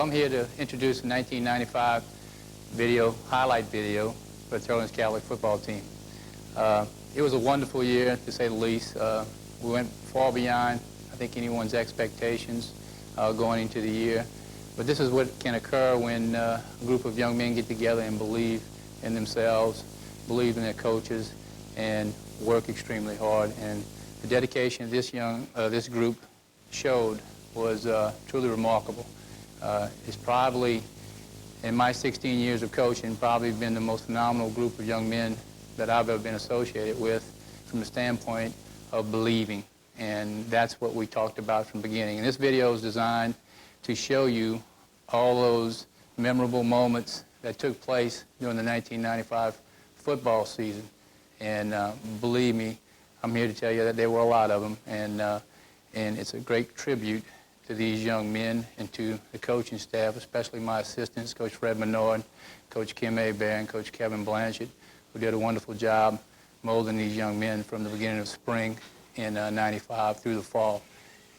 I'm here to introduce the 1995 highlight video for the Teurlings Catholic football team. It was a wonderful year, to say the least. We went far beyond, I think, anyone's expectations going into the year. But this is what can occur when a group of young men get together and believe in themselves, believe in their coaches, and work extremely hard. And the dedication this group showed was truly remarkable. It's probably, in my 16 years of coaching, probably been the most phenomenal group of young men that I've ever been associated with from the standpoint of believing. And that's what we talked about from the beginning. And this video is designed to show you all those memorable moments that took place during the 1995 football season. And believe me, I'm here to tell you that there were a lot of them. And it's a great tribute to these young men and to the coaching staff, especially my assistants, Coach Fred Menard, Coach Kim Hebert, and Coach Kevin Blanchett, who did a wonderful job molding these young men from the beginning of spring in '95 through the fall.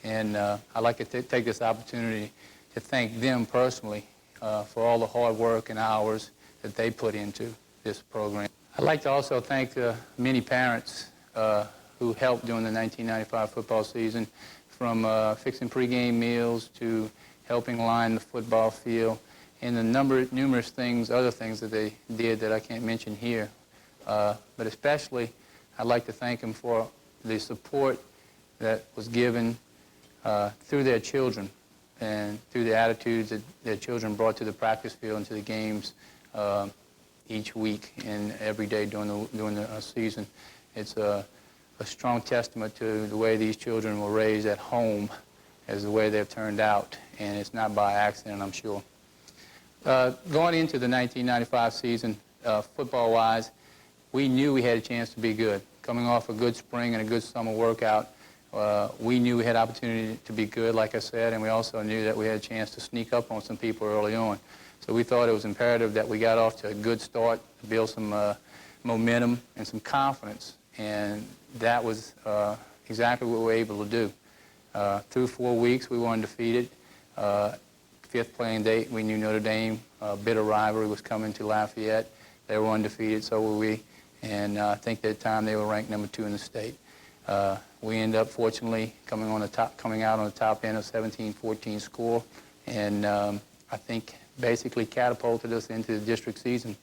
And I'd like to take this opportunity to thank them personally for all the hard work and hours that they put into this program. I'd like to also thank the many parents who helped during the 1995 football season, from fixing pregame meals to helping line the football field, and the numerous other things that they did that I can't mention here. But especially, I'd like to thank them for the support that was given through their children and through the attitudes that their children brought to the practice field and to the games each week and every day during the season. It's a strong testament to the way these children were raised at home as the way they've turned out, and it's not by accident, I'm sure. Going into the 1995 season, football-wise, we knew we had a chance to be good. Coming off a good spring and a good summer workout, we knew we had opportunity to be good, like I said, and we also knew that we had a chance to sneak up on some people early on. So we thought it was imperative that we got off to a good start, to build some momentum and some confidence. And that was exactly what we were able to do. Through 4 weeks, we were undefeated. Fifth playing date, we knew Notre Dame, bitter rivalry, was coming to Lafayette. They were undefeated, so were we. And I think at the time they were ranked number 2 in the state. We ended up, fortunately, coming out on the top end of 17-14 score, and I think basically catapulted us into the district season.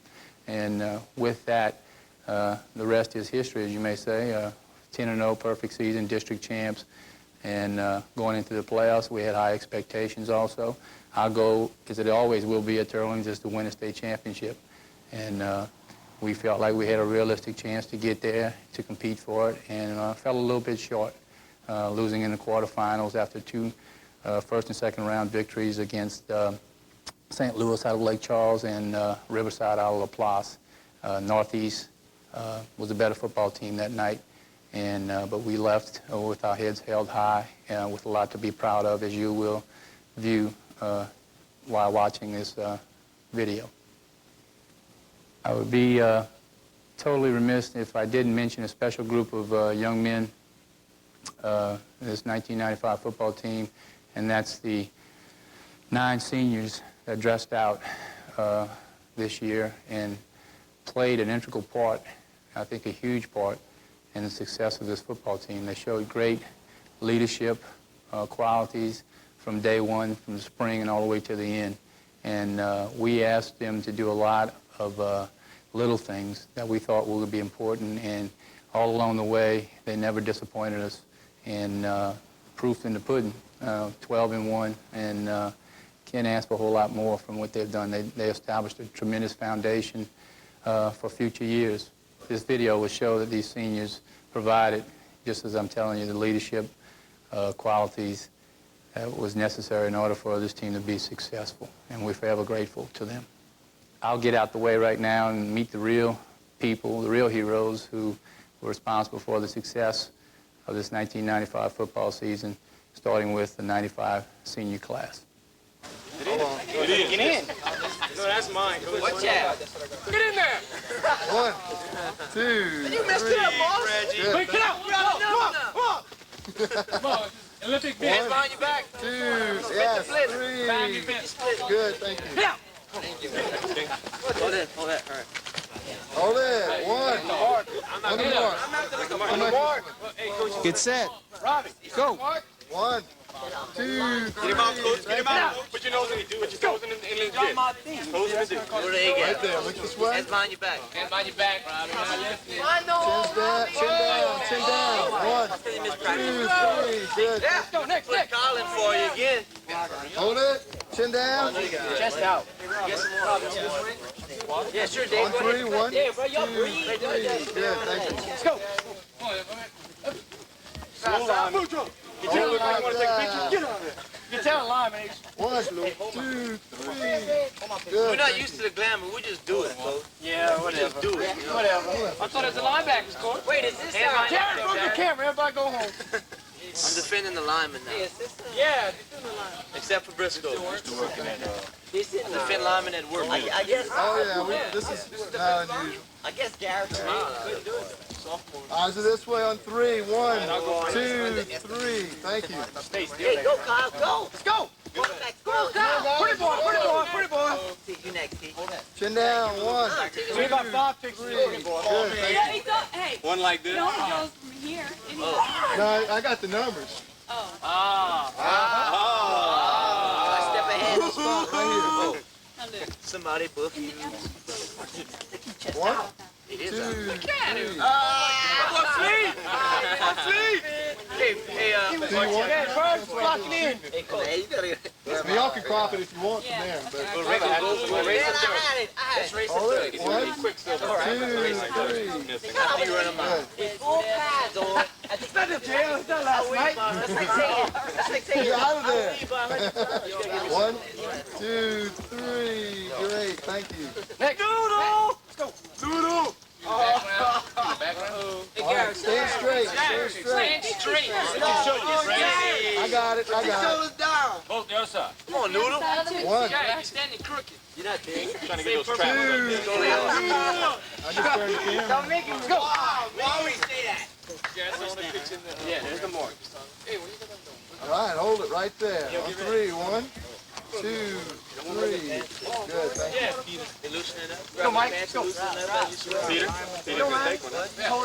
And with that, the rest is history, as you may say. 10-0, perfect season, district champs, and going into the playoffs, we had high expectations also. Our goal, as it always will be at Teurlings, is to win a state championship. And we felt like we had a realistic chance to get there, to compete for it, and fell a little bit short, losing in the quarterfinals after 2 first and second round victories against St. Louis out of Lake Charles and Riverside out of Laplace. Northeast was a better football team that night, and but we left with our heads held high, with a lot to be proud of, as you will view while watching this video. I would be totally remiss if I didn't mention a special group of young men in this 1995 football team, and that's the 9 seniors that dressed out this year and played an integral part, I think a huge part, in the success of this football team. They showed great leadership qualities from day one, from the spring and all the way to the end. And we asked them to do a lot of little things that we thought would be important, and all along the way, they never disappointed us. And proof in the pudding, 12-1, and can't ask for a whole lot more from what they've done. They established a tremendous foundation for future years. This video will show that these seniors provided, just as I'm telling you, the leadership qualities that was necessary in order for this team to be successful, and we're forever grateful to them. I'll get out the way right now and meet the real people, the real heroes who were responsible for the success of this 1995 football season, starting with the 95 senior class. Get in. No, that's mine. Watch out. Get in there. 1, 2. You messed it up, boss. Wait, get out. Come on. Olympic bit. Hands behind your back. 2, yes, 3. Good, thank you. Yeah. Hold it. All right. Hold it. 1. On the mark. Get set. Robbie. Go. 1, 2, 3. Get him out, coach. Get him out. Put your nose in it. Put your toes in the dip. Toes in the dip. Go to the egg. Right there, look this way. Hands behind your back. Hands behind your back, Robbie. Chin down. 1, 2, 3. Good. Yeah. Go next. Calling for you again. Hold it. Chin down. Chest out. Get some more. Yeah, sure, Dave. On 3, 1, 2, 3. Yeah, bro, y'all breathe. Good, thank you. Let's go. Slow line. You tell him I want to take a picture. Get on there. You tell lineman. 1, 2, 3. We're Good. not used to the glamour. We just do it, coach. Yeah, whatever. Just do it. You know? Whatever. I thought it was the linebackers, coach. Wait, is this Jared, broke the camera. Everybody go home. I'm defending the lineman now. Yeah. Except for Briscoe. Defend lineman at work. I guess. Oh, yeah, this is not unusual. I guess Garrett couldn't do it. Eyes are this way on 3. 1, 2, 3. Thank you. Stay still. Hey, go, Kyle, go. Let's go. Go, Kyle. Pretty boy. Pretty boy. Pretty boy. You next, Keith. Chin down. 1, We got 5 pictures. 3. Good. Thank Yeah, he thought, hey, One like this. it only goes from here. And you. No, I got the numbers. Step ahead. Right now look. Somebody book you. here. 1, 2, 3. Hey, Do you want it? First, blocking in. hey, you gotta get. I mean, y'all can crop it if you want from there. But Let's race hold it. it. 1, 2, 3. After you run them out. Good. Full pads on. Not the jail. It's not last night. That's like saying. That's like saying. Get out of there. 1, 2, 3. Great. Thank you. Next. Doodle. Let's go. Doodle. Background. All right, stand straight. Stand straight. Stand straight. I got it. I got it. down. Both the other side. Come on, Noodle. 1, Yeah, you're standing crooked. You're not big. Trying to get those 2, straps. 3. I just turned the camera. Let's go. Why we say that? Yeah, there's the mark. All right, hold it right there. On 3. 1, 2, 3. Good. Thank you. You loosen it up. Go, Mike. Pants Go. loosen up as you switch. Peter. Peter can take one.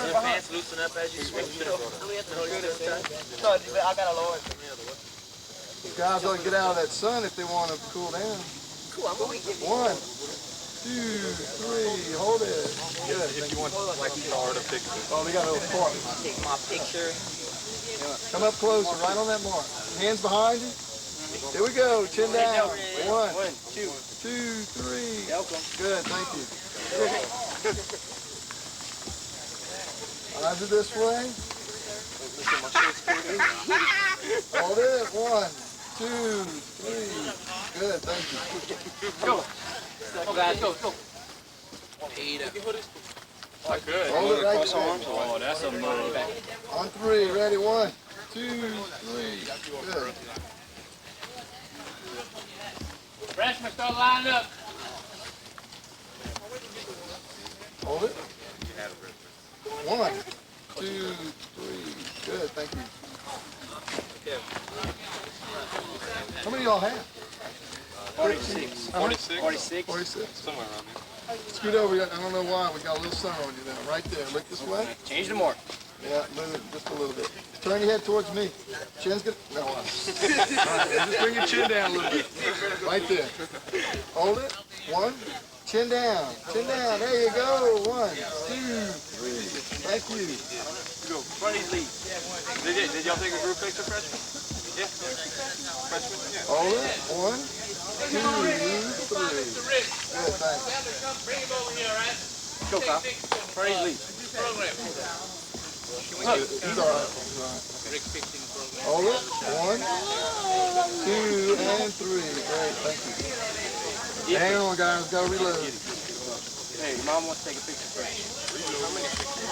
Your pants loosen up as you switch. I got a lower. Guys ought to get out of that sun if they want to cool down. Cool, I'm going to give 1, 2, 3. Hold it. Good. If you want like Florida pictures. Oh, we got a little fork. take my picture. Come up closer, right on that mark. Hands behind you. Here we go. Chin down. 1, 2, 3. Good. Thank you. Eyes are this way. Hold it. 1, 2, 3. Good. Thank you. Go. Oh, guys, go. Go. I could. Hold it right there. Oh, that's a move. On 3. Ready. 1, 2, 3. Good. Freshmen start lining up. Hold it. 1, 2, 3. Good. Thank you. How many y'all have? 46. 46. 46. Somewhere around there. Scoot over. I don't know why. We got a little sun on you there. Right there. Look this way. Change the mark. Yeah, move it just a little bit. Turn your head towards me. Chin's good. No. All right, just bring your chin down a little bit. Right there. Hold it. 1. Chin down. Chin down. There you go. 1, 2, 3. Thank you. Go. Freddie Lee. Did y'all take a group picture, freshman? Yeah. Freshman? Yeah. Hold it. 1, 2, 3. Good, thanks. Bring him over here, all right? Go, Kyle. Freddie Lee. Program. He's all right. He's all right. Rick fixing the program. Hold it. 1, 2, and 3. Great, thank you. Hang on, guys. Got to reload. Hey, Mom wants to take a picture first. How many pictures?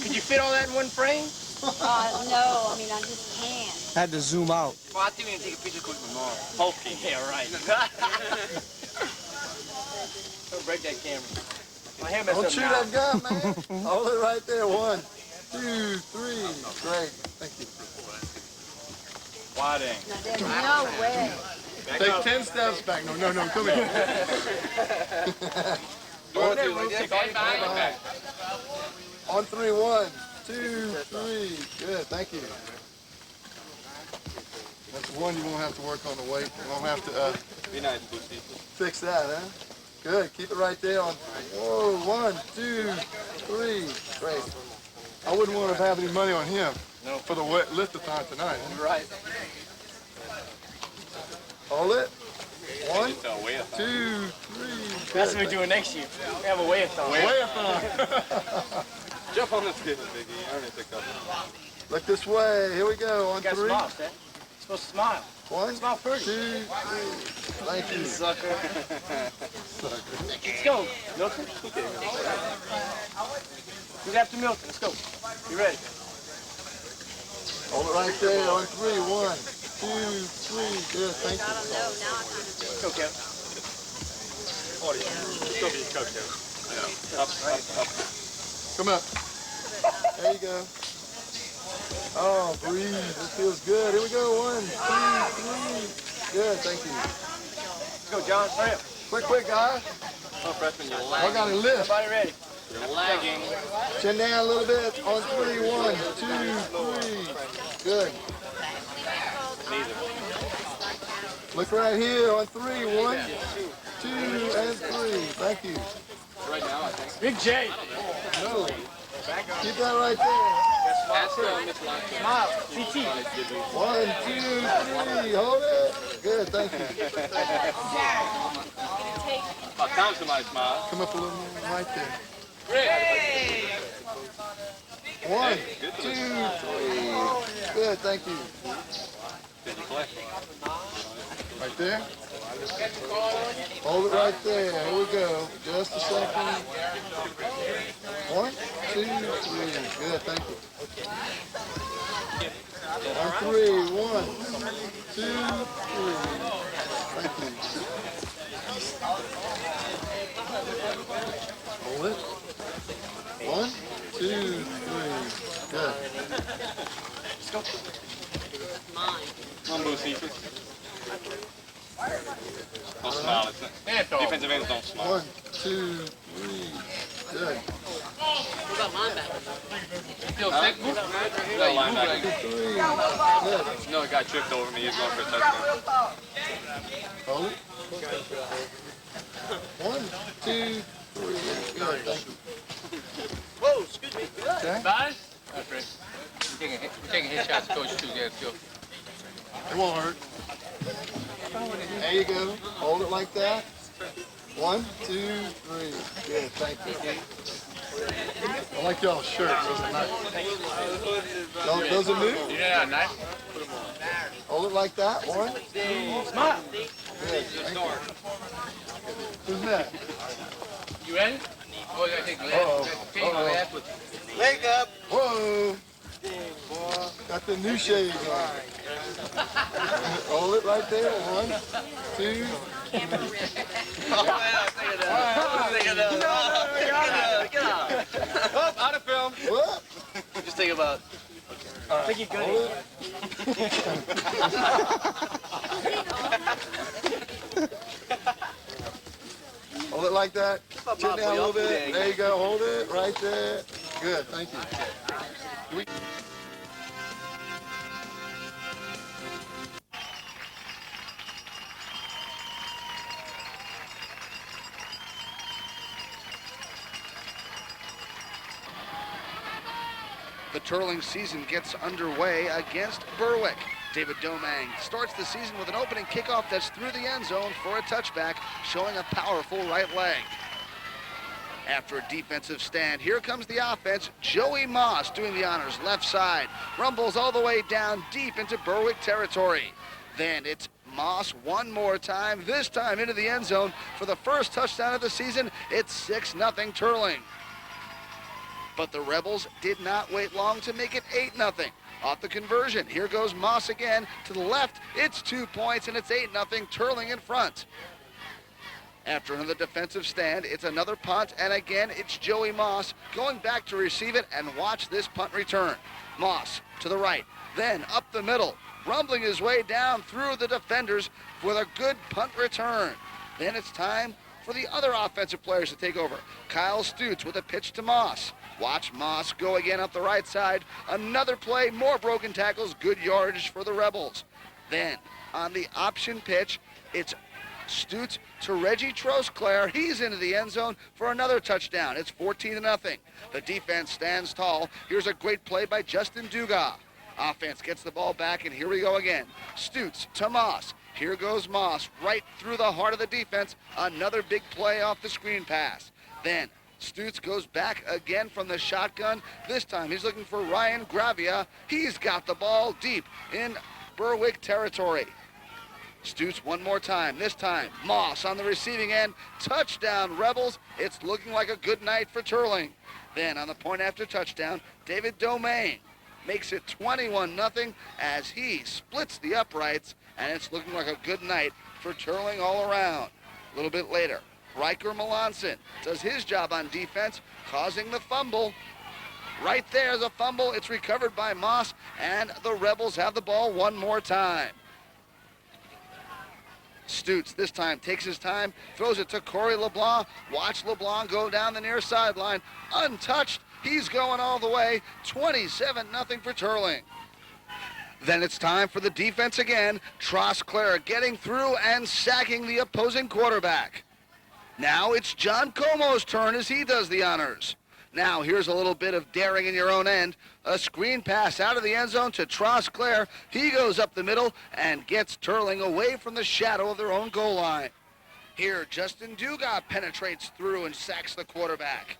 Could you fit all that in one frame? No, I mean, I just can't. Had to zoom out. Well, I think we need to take a picture quick with Mom. Okay, yeah, right. Don't break that camera. My hair messed Don't up shoot now. that gun, man. Hold it right there. 1, 2, 3. Great. Thank you. Wide No, there's no way. Take 10 steps back. No, come here. On 3, 1, 2, 3. Good, thank you. That's one you won't have to work on the weight. You won't have to Be nice, Boosie. fix that, huh? Good, keep it right there on. Whoa, 1, 2, 3. Great. I wouldn't want to have any money on him for the lift-a-thon tonight. Huh? Right. Hold it. 1, It's a way-a-thon. 2, 3. That's what we're doing next year. We have a way-a-thon. Way-a-thon. Jump on this table, Biggie. Earn it, pick up. Look this way. Here we go. On You got 3. smile, Stan. You're supposed to smile. 1, Smile 2, first. 3. Thank you. Sucker. Sucker. Let's go, Milton. Who's after Milton? Let's go. You ready? Hold it right there on 3. 1, 2, 3. Good. Thank you. Let's go, Kevin. It's gonna be a coach, Kevin. Up. Come up. There you go. Oh, breathe. It feels good. Here we go. 1, 2, 3. Good. Thank you. Let's go, John. Hurry up. Quick, guys. Oh, freshman, you're I lagging. got to lift. Everybody ready? You're lagging. Chin down a little bit. On 3. 1, 2, 3. Good. Neither. Look right here on 3. 1, 2, and 3. Thank you. Right now, I think. Big J. No. Keep that right there. That's Miss Lyon. Smile. CT. 1, 2, 3. Hold it. Good. Thank you. About time somebody smiled. Come up a little more. Right there. Great. 1, 2, 3. Good. Thank you. Did you play? Right there. Hold it right there. Here we go. Just a second. 1, 2, 3. Good. Thank you. On 3. 1, 2, 3. Thank you. Hold it. 1, 2, 3. Good. Come on, Boosie. Don't smile. Defensive ends don't smile. 1, 2, 3. Good. Still sick? No, linebacker. 3. Good. No, a guy tripped over me. He was going for a touchdown. Hold it. 1, 2, 3. Good. Thank you. Whoa, excuse me. Okay. Guys? That's right. We're taking his shots, coach, too. Yeah, let's go. It won't hurt. There you go. Hold it like that. 1, 2, 3. Good. Thank you. I like y'all's shirts. Those are nice. Those are new? Yeah, nice. Hold it like that. 1, 2. Smile. Good. Thank you. Who's next? You ready? Oh, you gotta take the Uh-oh. Take my last with Wake up. Whoa. Got the new shades on. Hold it right there. 1, 2. Oh, out of film. What? Just think about. I think you're good. Hold it. Hold it like that. Chin down a little bit. There you go. Hold it right there. Good. Thank you. The Teurlings season gets underway against Berwick. David Domang starts the season with an opening kickoff that's through the end zone for a touchback, showing a powerful right leg. After a defensive stand, here comes the offense. Joey Moss doing the honors, left side. Rumbles all the way down deep into Berwick territory. Then it's Moss one more time, this time into the end zone for the first touchdown of the season. It's 6-0 Teurling. But the Rebels did not wait long to make it 8-0. Off the conversion, here goes Moss again. To the left, it's 2 points, and it's 8-0 Teurling in front. After another defensive stand, it's another punt, and again, it's Joey Moss going back to receive it, and watch this punt return. Moss to the right, then up the middle, rumbling his way down through the defenders with a good punt return. Then it's time for the other offensive players to take over. Kyle Stutz with a pitch to Moss. Watch Moss go again up the right side. Another play, more broken tackles, good yardage for the Rebels. Then on the option pitch, it's Stutz to Reggie Trosclair. He's into the end zone for another touchdown. It's 14-0. The defense stands tall. Here's a great play by Justin Dugas. Offense gets the ball back, and here we go again. Stutz to Moss. Here goes Moss right through the heart of the defense. Another big play off the screen pass. Then Stutz goes back again from the shotgun. This time he's looking for Ryan Gravia. He's got the ball deep in Berwick territory. Stutz one more time. This time Moss on the receiving end. Touchdown Rebels. It's looking like a good night for Teurling. Then on the point after touchdown, David Domain makes it 21-0 as he splits the uprights, and it's looking like a good night for Teurling all around. A little bit later, Riker Melanson does his job on defense, causing the fumble. Right there's a fumble. It's recovered by Moss, and the Rebels have the ball one more time. Stutz this time takes his time, throws it to Corey LeBlanc. Watch LeBlanc go down the near sideline. Untouched. He's going all the way. 27-0 for Teurling. Then it's time for the defense again. Trosclair getting through and sacking the opposing quarterback. Now it's John Como's turn as he does the honors. Now here's a little bit of daring in your own end. A screen pass out of the end zone to Trosclair. He goes up the middle and gets Teurling away from the shadow of their own goal line. Here, Justin Dugas penetrates through and sacks the quarterback.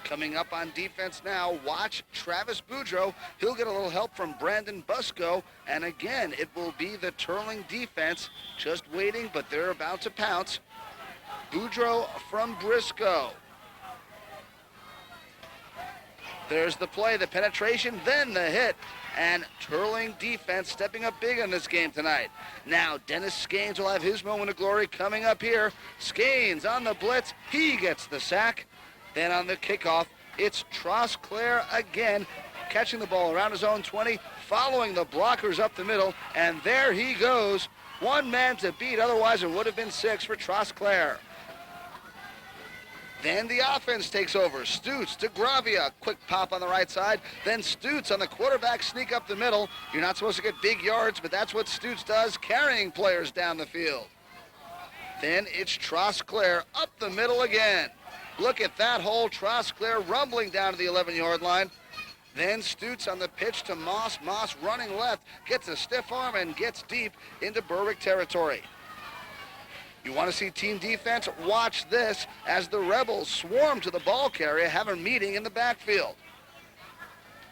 Coming up on defense now, watch Travis Boudreau. He'll get a little help from Brandon Busco, and again, it will be the Teurling defense just waiting, but they're about to pounce. Boudreau from Briscoe. There's the play, the penetration, then the hit, and Teurling defense stepping up big in this game tonight. Now, Dennis Scaines will have his moment of glory coming up here. Scaines on the blitz, he gets the sack. Then on the kickoff, it's Trosclair again, catching the ball around his own 20, following the blockers up the middle, and there he goes. One man to beat, otherwise it would have been 6 for Trosclair. Then the offense takes over. Stutz to Gravia. Quick pop on the right side. Then Stutz on the quarterback sneak up the middle. You're not supposed to get big yards, but that's what Stutz does, carrying players down the field. Then it's Trosclair up the middle again. Look at that hole. Trosclair rumbling down to the 11-yard line. Then Stutz on the pitch to Moss. Moss running left, gets a stiff arm and gets deep into Berwick territory. You want to see team defense? Watch this as the Rebels swarm to the ball carrier, have a meeting in the backfield.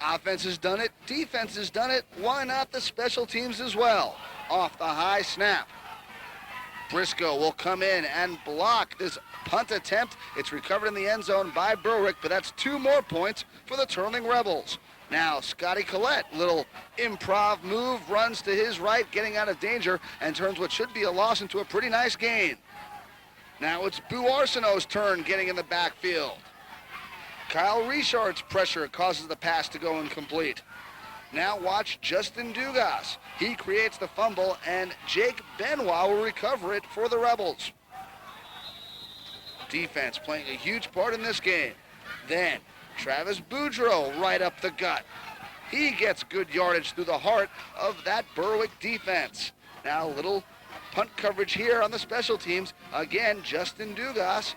Offense has done it. Defense has done it. Why not the special teams as well? Off the high snap. Briscoe will come in and block this punt attempt. It's recovered in the end zone by Berwick, but that's 2 more points for the Teurling Rebels. Now, Scotty Collette, little improv move, runs to his right, getting out of danger, and turns what should be a loss into a pretty nice gain. Now it's Boo Arsenault's turn getting in the backfield. Kyle Richard's pressure causes the pass to go incomplete. Now watch Justin Dugas. He creates the fumble, and Jake Benoit will recover it for the Rebels. Defense playing a huge part in this game. Then Travis Boudreau right up the gut. He gets good yardage through the heart of that Berwick defense. Now a little punt coverage here on the special teams. Again, Justin Dugas.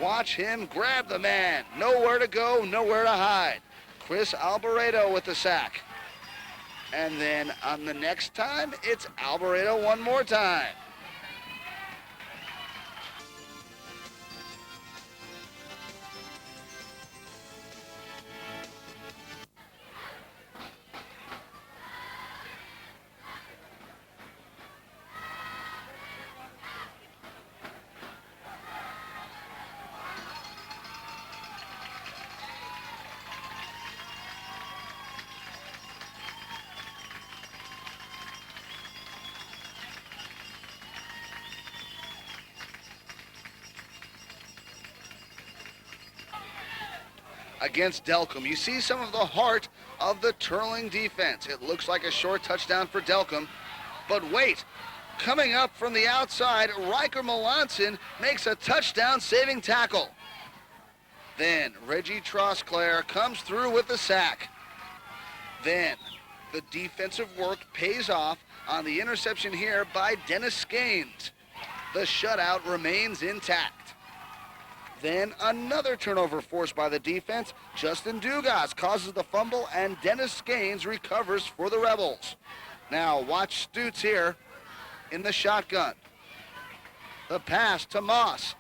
Watch him grab the man. Nowhere to go, nowhere to hide. Chris Alboreto with the sack. And then on the next time, it's Alboreto one more time. against Delcom. You see some of the heart of the Teurling defense. It looks like a short touchdown for Delcom, but wait, coming up from the outside, Riker Melanson makes a touchdown-saving tackle. Then Reggie Trosclair comes through with the sack. Then the defensive work pays off on the interception here by Dennis Gaines. The shutout remains intact. Then another turnover forced by the defense. Justin Dugas causes the fumble, and Dennis Gaines recovers for the Rebels. Now watch Stutz here in the shotgun. The pass to Moss.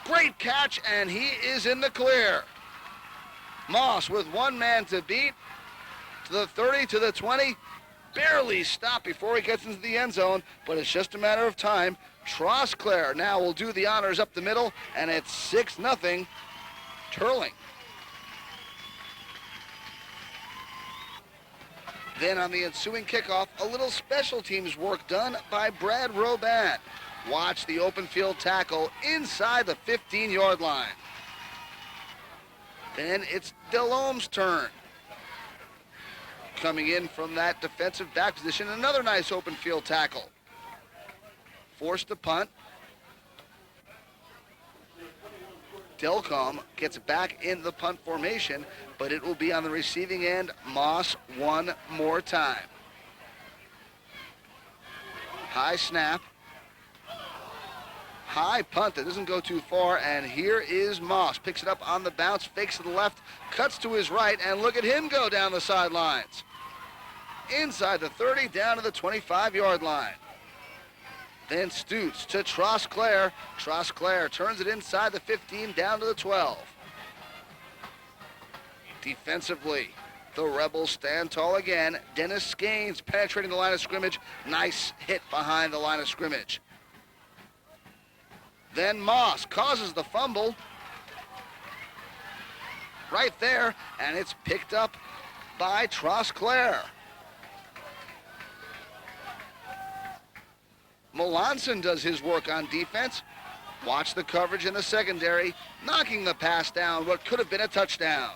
Great catch, and he is in the clear. Moss with one man to beat, to the 30, to the 20, barely stopped before he gets into the end zone, but it's just a matter of time. Trosclair now will do the honors up the middle, and it's 6-0 Teurling. Then on the ensuing kickoff, a little special teams work done by Brad Robin. Watch the open field tackle inside the 15-yard line. Then it's Delhome's turn. Coming in from that defensive back position, another nice open field tackle. Forced to punt. Delcom gets back in the punt formation, but it will be on the receiving end, Moss one more time. High snap. High punt that doesn't go too far, and here is Moss. Picks it up on the bounce, fakes to the left, cuts to his right, and look at him go down the sidelines. Inside the 30, down to the 25-yard line. Then Stutz to Trosclair. Trosclair turns it inside the 15, down to the 12. Defensively, the Rebels stand tall again. Dennis Gaines penetrating the line of scrimmage. Nice hit behind the line of scrimmage. Then Moss causes the fumble right there, and it's picked up by Trosclair. Melanson does his work on defense. Watch the coverage in the secondary, knocking the pass down, what could have been a touchdown.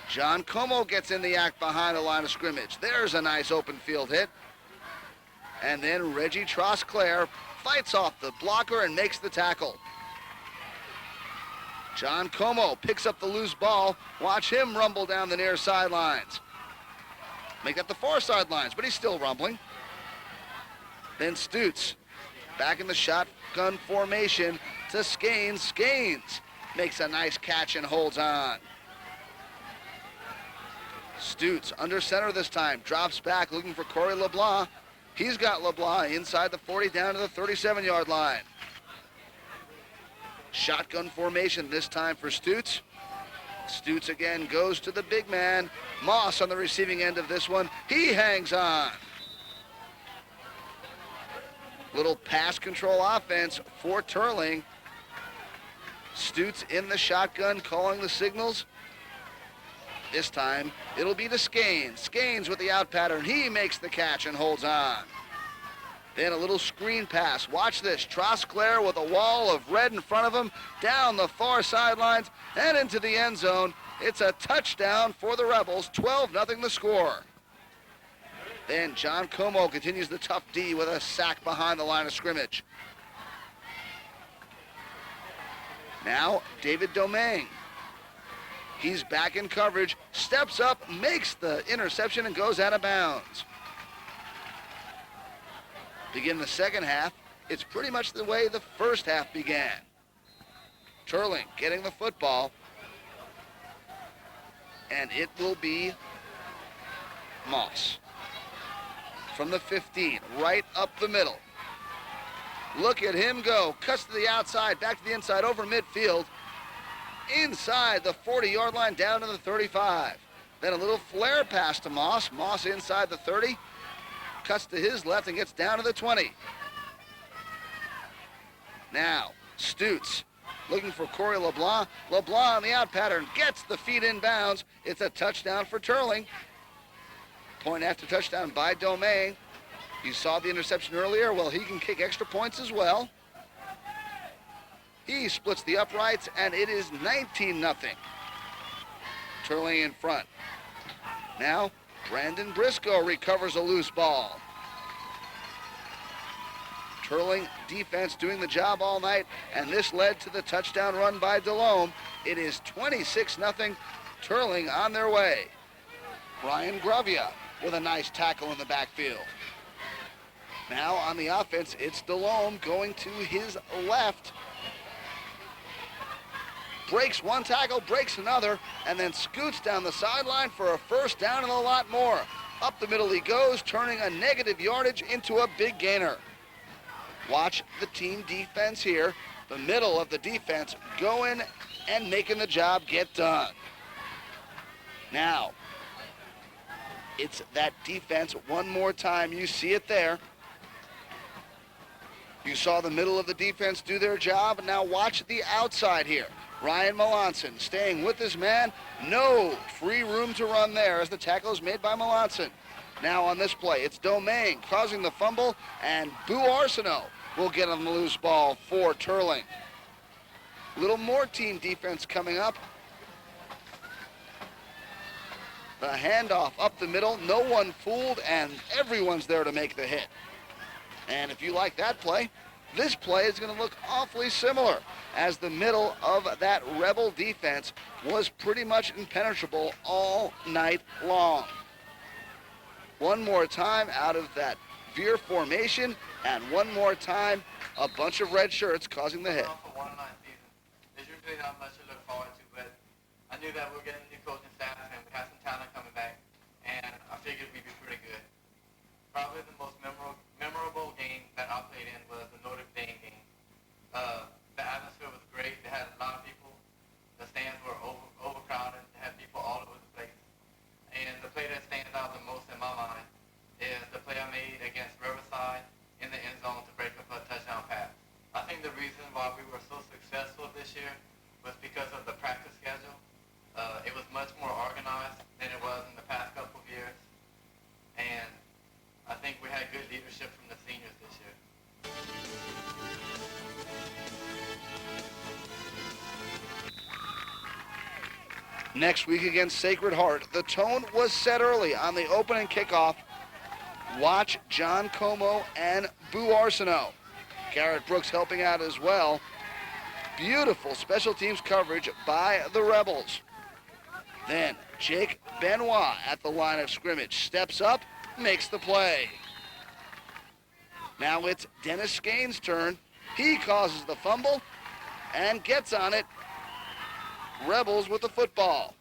John Como gets in the act behind the line of scrimmage. There's a nice open field hit. And then Reggie Trosclair fights off the blocker and makes the tackle. John Como picks up the loose ball. Watch him rumble down the near sidelines. Make that the far sidelines, but he's still rumbling. Then Stutz back in the shotgun formation to Skanes. Skanes makes a nice catch and holds on. Stutz under center this time, drops back looking for Corey LeBlanc. He's got LeBlanc inside the 40, down to the 37-yard line. Shotgun formation this time for Stutz. Stutz again goes to the big man. Moss on the receiving end of this one. He hangs on. Little pass control offense for Teurling. Stutz in the shotgun calling the signals. This time, it'll be to Skanes. Skanes with the out pattern. He makes the catch and holds on. Then a little screen pass. Watch this. Trosclair with a wall of red in front of him, down the far sidelines and into the end zone. It's a touchdown for the Rebels. 12-0 the score. Then John Como continues the tough D with a sack behind the line of scrimmage. Now, David Domingue. He's back in coverage, steps up, makes the interception, and goes out of bounds. Begin the second half. It's pretty much the way the first half began. Teurling getting the football, and it will be Moss. From the 15, right up the middle. Look at him go, cuts to the outside, back to the inside, over midfield. Inside the 40-yard line, down to the 35. Then a little flare pass to Moss. Moss inside the 30. Cuts to his left and gets down to the 20. Now, Stutz looking for Corey LeBlanc. LeBlanc on the out pattern gets the feet in bounds. It's a touchdown for Teurling. Point after touchdown by Domingue. You saw the interception earlier. Well, he can kick extra points as well. He splits the uprights, and it is 19-0. Teurling in front. Now, Brandon Briscoe recovers a loose ball. Teurling defense doing the job all night, and this led to the touchdown run by Delhomme. It is 26-0. Teurling on their way. Brian Gravia with a nice tackle in the backfield. Now on the offense, it's Delhomme going to his left. Breaks one tackle, breaks another, and then scoots down the sideline for a first down and a lot more. Up the middle he goes, turning a negative yardage into a big gainer. Watch the team defense here. The middle of the defense going and making the job get done. Now, it's that defense one more time. You see it there. You saw the middle of the defense do their job, and now watch the outside here. Ryan Melanson staying with his man. No free room to run there as the tackle is made by Melanson. Now on this play, it's Domingue causing the fumble, and Boo Arsenault will get on the loose ball for Teurling. Little more team defense coming up. The handoff up the middle, no one fooled, and everyone's there to make the hit. And if you like that play, this play is going to look awfully similar, as the middle of that Rebel defense was pretty much impenetrable all night long. One more time out of that veer formation, and one more time, a bunch of red shirts causing the hit. For one night season, there's usually not much to look forward to, but I knew that we were getting a new coaching staff and we had some talent coming back, and I figured we'd be pretty good. Probably the most memorable game that I played in was the Notre Dame game. The atmosphere was great. They had a lot of people. The stands were overcrowded. They had people all over the place. And the play that stands out the most in my mind is the play I made against Riverside in the end zone to break up a touchdown pass. I think the reason why we were so successful this year was because of the practice schedule. It was much more organized than it was in the past couple of years. And I think we had good leadership from the seniors this year. Next week against Sacred Heart, the tone was set early on the opening kickoff. Watch John Como and Boo Arsenault. Garrett Brooks helping out as well. Beautiful special teams coverage by the Rebels. Then Jake Benoit at the line of scrimmage steps up, makes the play. Now it's Dennis Skane's turn. He causes the fumble and gets on it. Rebels with the football.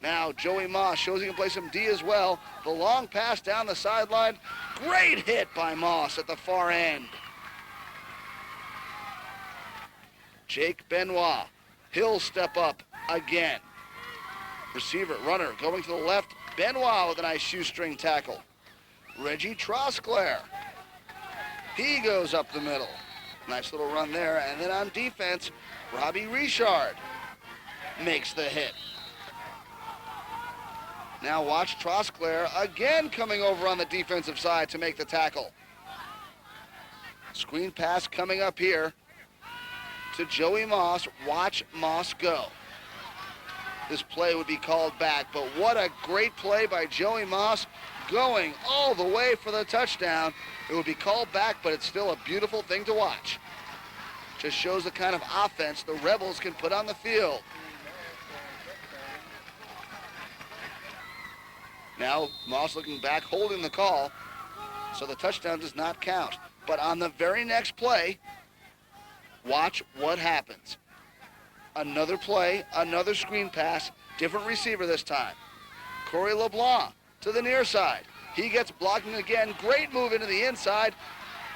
Now Joey Moss shows he can play some D as well. The long pass down the sideline. Great hit by Moss at the far end. Jake Benoit. He'll step up again. Receiver, runner, going to the left. Benoit with a nice shoestring tackle. Reggie Trosclair. He goes up the middle. Nice little run there. And then on defense, Robbie Richard makes the hit. Now watch Trosclair again coming over on the defensive side to make the tackle. Screen pass coming up here to Joey Moss. Watch Moss go. This play would be called back, but what a great play by Joey Moss, going all the way for the touchdown. It would be called back, but it's still a beautiful thing to watch. Just shows the kind of offense the Rebels can put on the field. Now Moss looking back, holding the call, so the touchdown does not count. But on the very next play, watch what happens. Another play, another screen pass, different receiver this time. Corey LeBlanc to the near side. He gets blocking again. Great move into the inside.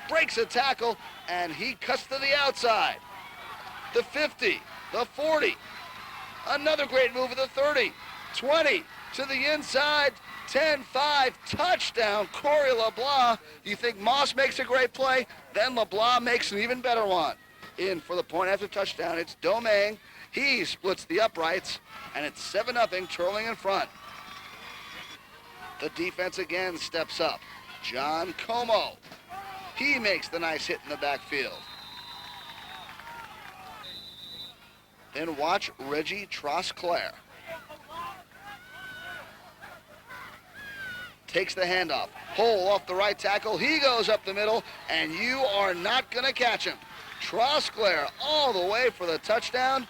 Breaks a tackle, and he cuts to the outside. The 50, the 40. Another great move at the 30. 20 to the inside. 10-5, touchdown, Corey LeBlanc. You think Moss makes a great play, then LeBlanc makes an even better one. In for the point after touchdown, it's Domingue. He splits the uprights, and it's 7-0, Teurling in front. The defense again steps up. John Como. He makes the nice hit in the backfield. Then watch Reggie Trosclair. Takes the handoff. Hole off the right tackle. He goes up the middle, and you are not going to catch him. Trosclair all the way for the touchdown.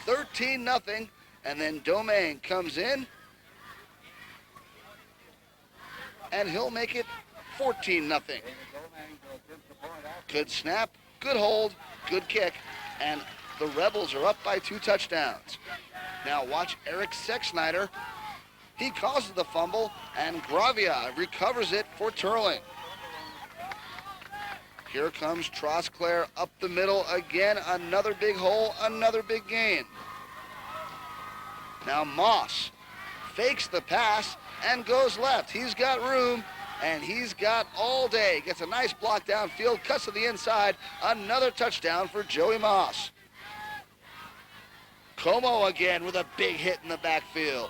13-0. And then Domingue comes in, and he'll make it 14-0. Good snap, good hold, good kick, and the Rebels are up by 2 touchdowns. Now watch Eric Sexsnyder. He causes the fumble, and Gravia recovers it for Teurling. Here comes Trosclair up the middle again. Another big hole, another big gain. Now Moss fakes the pass and goes left. He's got room, and he's got all day. Gets a nice block downfield, cuts to the inside. Another touchdown for Joey Moss. Como again with a big hit in the backfield.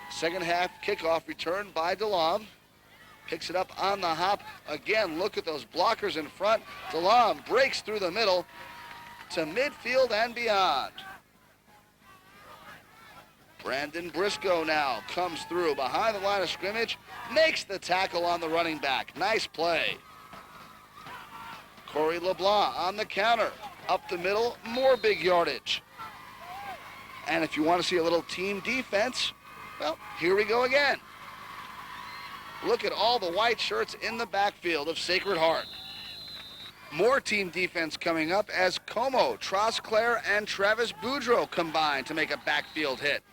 Second half kickoff returned by DeLong. Picks it up on the hop. Again, look at those blockers in front. DeLong breaks through the middle to midfield and beyond. Brandon Briscoe now comes through behind the line of scrimmage, makes the tackle on the running back. Nice play. Corey LeBlanc on the counter. Up the middle, more big yardage. And if you want to see a little team defense, well, here we go again. Look at all the white shirts in the backfield of Sacred Heart. More team defense coming up as Como, Trosclair, and Travis Boudreau combine to make a backfield hit.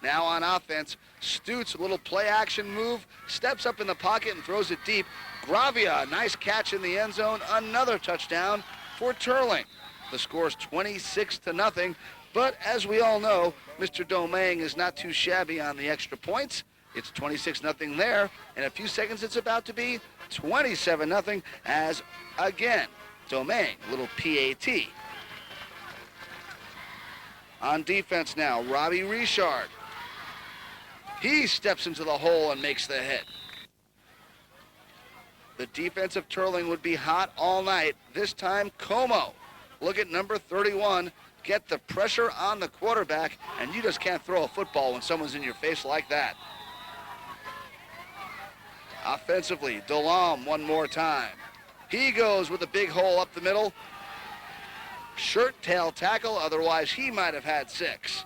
Now on offense, Stutz, a little play action move, steps up in the pocket and throws it deep. Gravia, nice catch in the end zone, another touchdown for Teurling. The score's 26-0, but as we all know, Mr. Domingue is not too shabby on the extra points. It's 26-0 there. In a few seconds, it's about to be 27-0 as, again, Domingue, a little PAT. On defense now, Robbie Richard. He steps into the hole and makes the hit. The defense of Teurling would be hot all night. This time, Como. Look at number 31. Get the pressure on the quarterback, and you just can't throw a football when someone's in your face like that. Offensively, Delam one more time. He goes with a big hole up the middle. Shirt tail tackle, otherwise he might have had 6.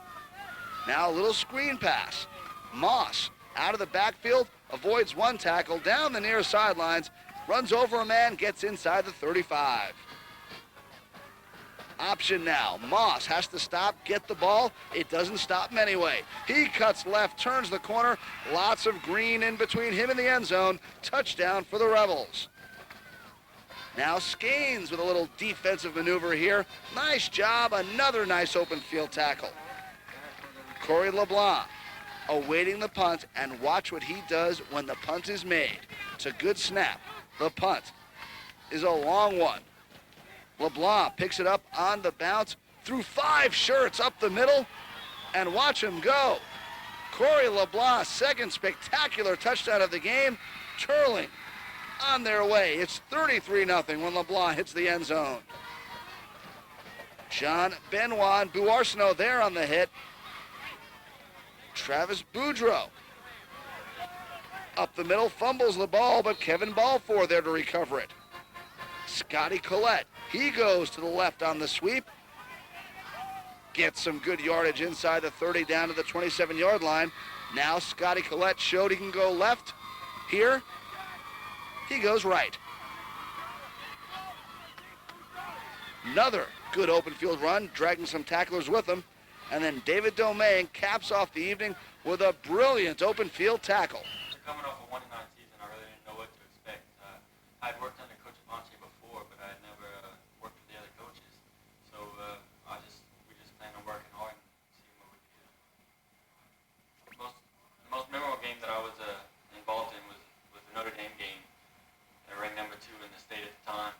Now a little screen pass. Moss out of the backfield, avoids one tackle, down the near sidelines, runs over a man, gets inside the 35. Option now. Moss has to stop, get the ball. It doesn't stop him anyway. He cuts left, turns the corner. Lots of green in between him and the end zone. Touchdown for the Rebels. Now Skeens with a little defensive maneuver here. Nice job. Another nice open field tackle. Corey LeBlanc awaiting the punt, and watch what he does when the punt is made. It's a good snap. The punt is a long one. LeBlanc picks it up on the bounce, through 5 shirts up the middle, and watch him go. Corey LeBlanc, second spectacular touchdown of the game. Teurling on their way. It's 33-0 when LeBlanc hits the end zone. John Benoit and Buarsino there on the hit. Travis Boudreau up the middle, fumbles the ball, but Kevin Balfour there to recover it. Scotty Collette, he goes to the left on the sweep. Gets some good yardage inside the 30 down to the 27-yard line. Now Scotty Collette showed he can go left. Here, he goes right. Another good open field run, dragging some tacklers with him. And then David Domingue caps off the evening with a brilliant open field tackle. Coming off a 1-9 season, I really didn't know what to expect. I'd worked under Coach Bonche before, but I had never worked with the other coaches. So we just planned on working hard and seeing what we could do. The most memorable game that I was involved in was the Notre Dame game. They ranked number 2 in the state at the time.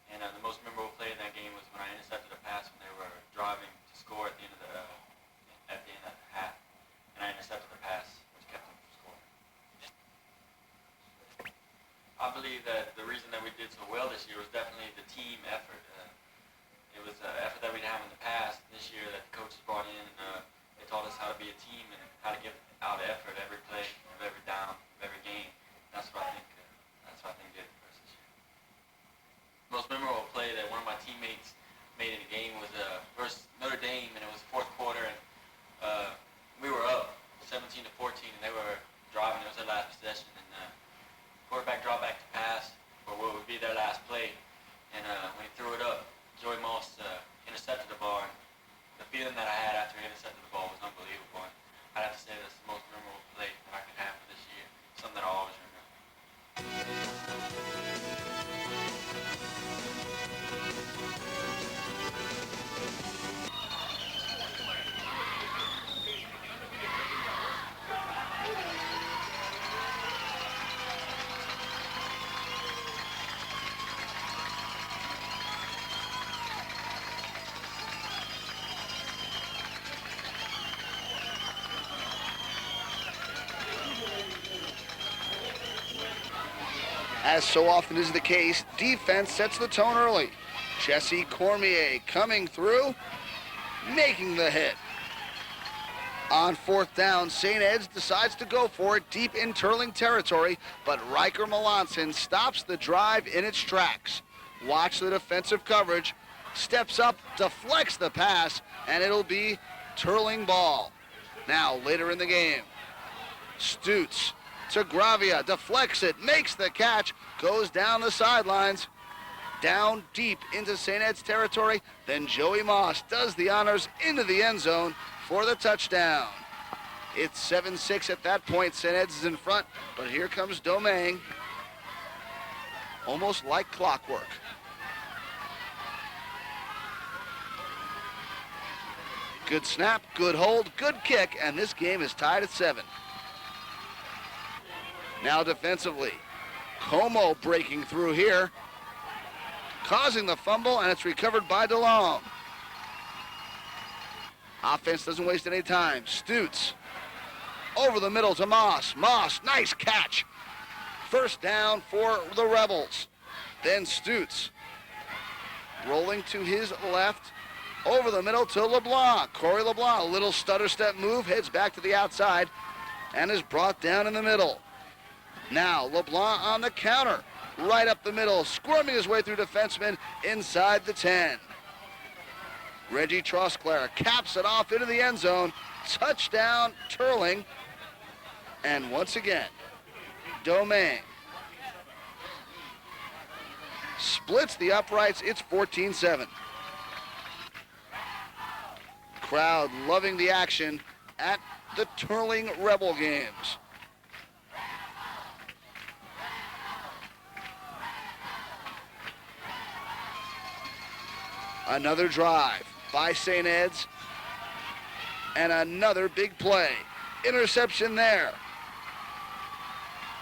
And the most memorable play in that game was when I intercepted a pass when they were driving to score at the end of the half. And I intercepted the pass, which kept them from scoring. I believe that the reason that we did so well this year was definitely the team effort. It was effort that we didn't have in the past. This year that the coaches brought in, and they taught us how to be a team and how to give out effort every play, of every down, of every game. That's what I think. That's what I think did for us this year. Most memorable play that one of my teammates made in the game was versus Notre Dame, and it was fourth quarter, and we were up 17-14, and they were driving. It was their last possession, and quarterback dropped back to pass for what would be their last play, and when he threw it up, Joey Moss intercepted the ball. And the feeling that I had after he intercepted the ball was unbelievable. And I'd have to say that's the most memorable play that I could have for this year. Something that I'll always remember. As so often is the case, defense sets the tone early. Jesse Cormier coming through, making the hit. On fourth down, St. Ed's decides to go for it deep in Teurling territory, but Riker Melanson stops the drive in its tracks. Watch the defensive coverage, steps up, deflects the pass, and it'll be Teurling ball. Now, later in the game, Stutz to Gravia, deflects it, makes the catch, goes down the sidelines, down deep into St. Ed's territory. Then Joey Moss does the honors into the end zone for the touchdown. It's 7-6 at that point. St. Ed's is in front, but here comes Domingue, almost like clockwork. Good snap, good hold, good kick, and this game is tied at 7. Now defensively, Como breaking through here, causing the fumble, and it's recovered by DeLong. Offense doesn't waste any time. Stutz over the middle to Moss. Moss, nice catch. First down for the Rebels. Then Stutz rolling to his left, over the middle to LeBlanc. Corey LeBlanc, a little stutter step move, heads back to the outside, and is brought down in the middle. Now LeBlanc on the counter, right up the middle, squirming his way through defensemen inside the 10. Reggie Trosclair caps it off into the end zone. Touchdown, Teurling. And once again, Domingue splits the uprights. It's 14-7. Crowd loving the action at the Teurling Rebel games. Another drive by St. Ed's, and another big play. Interception there.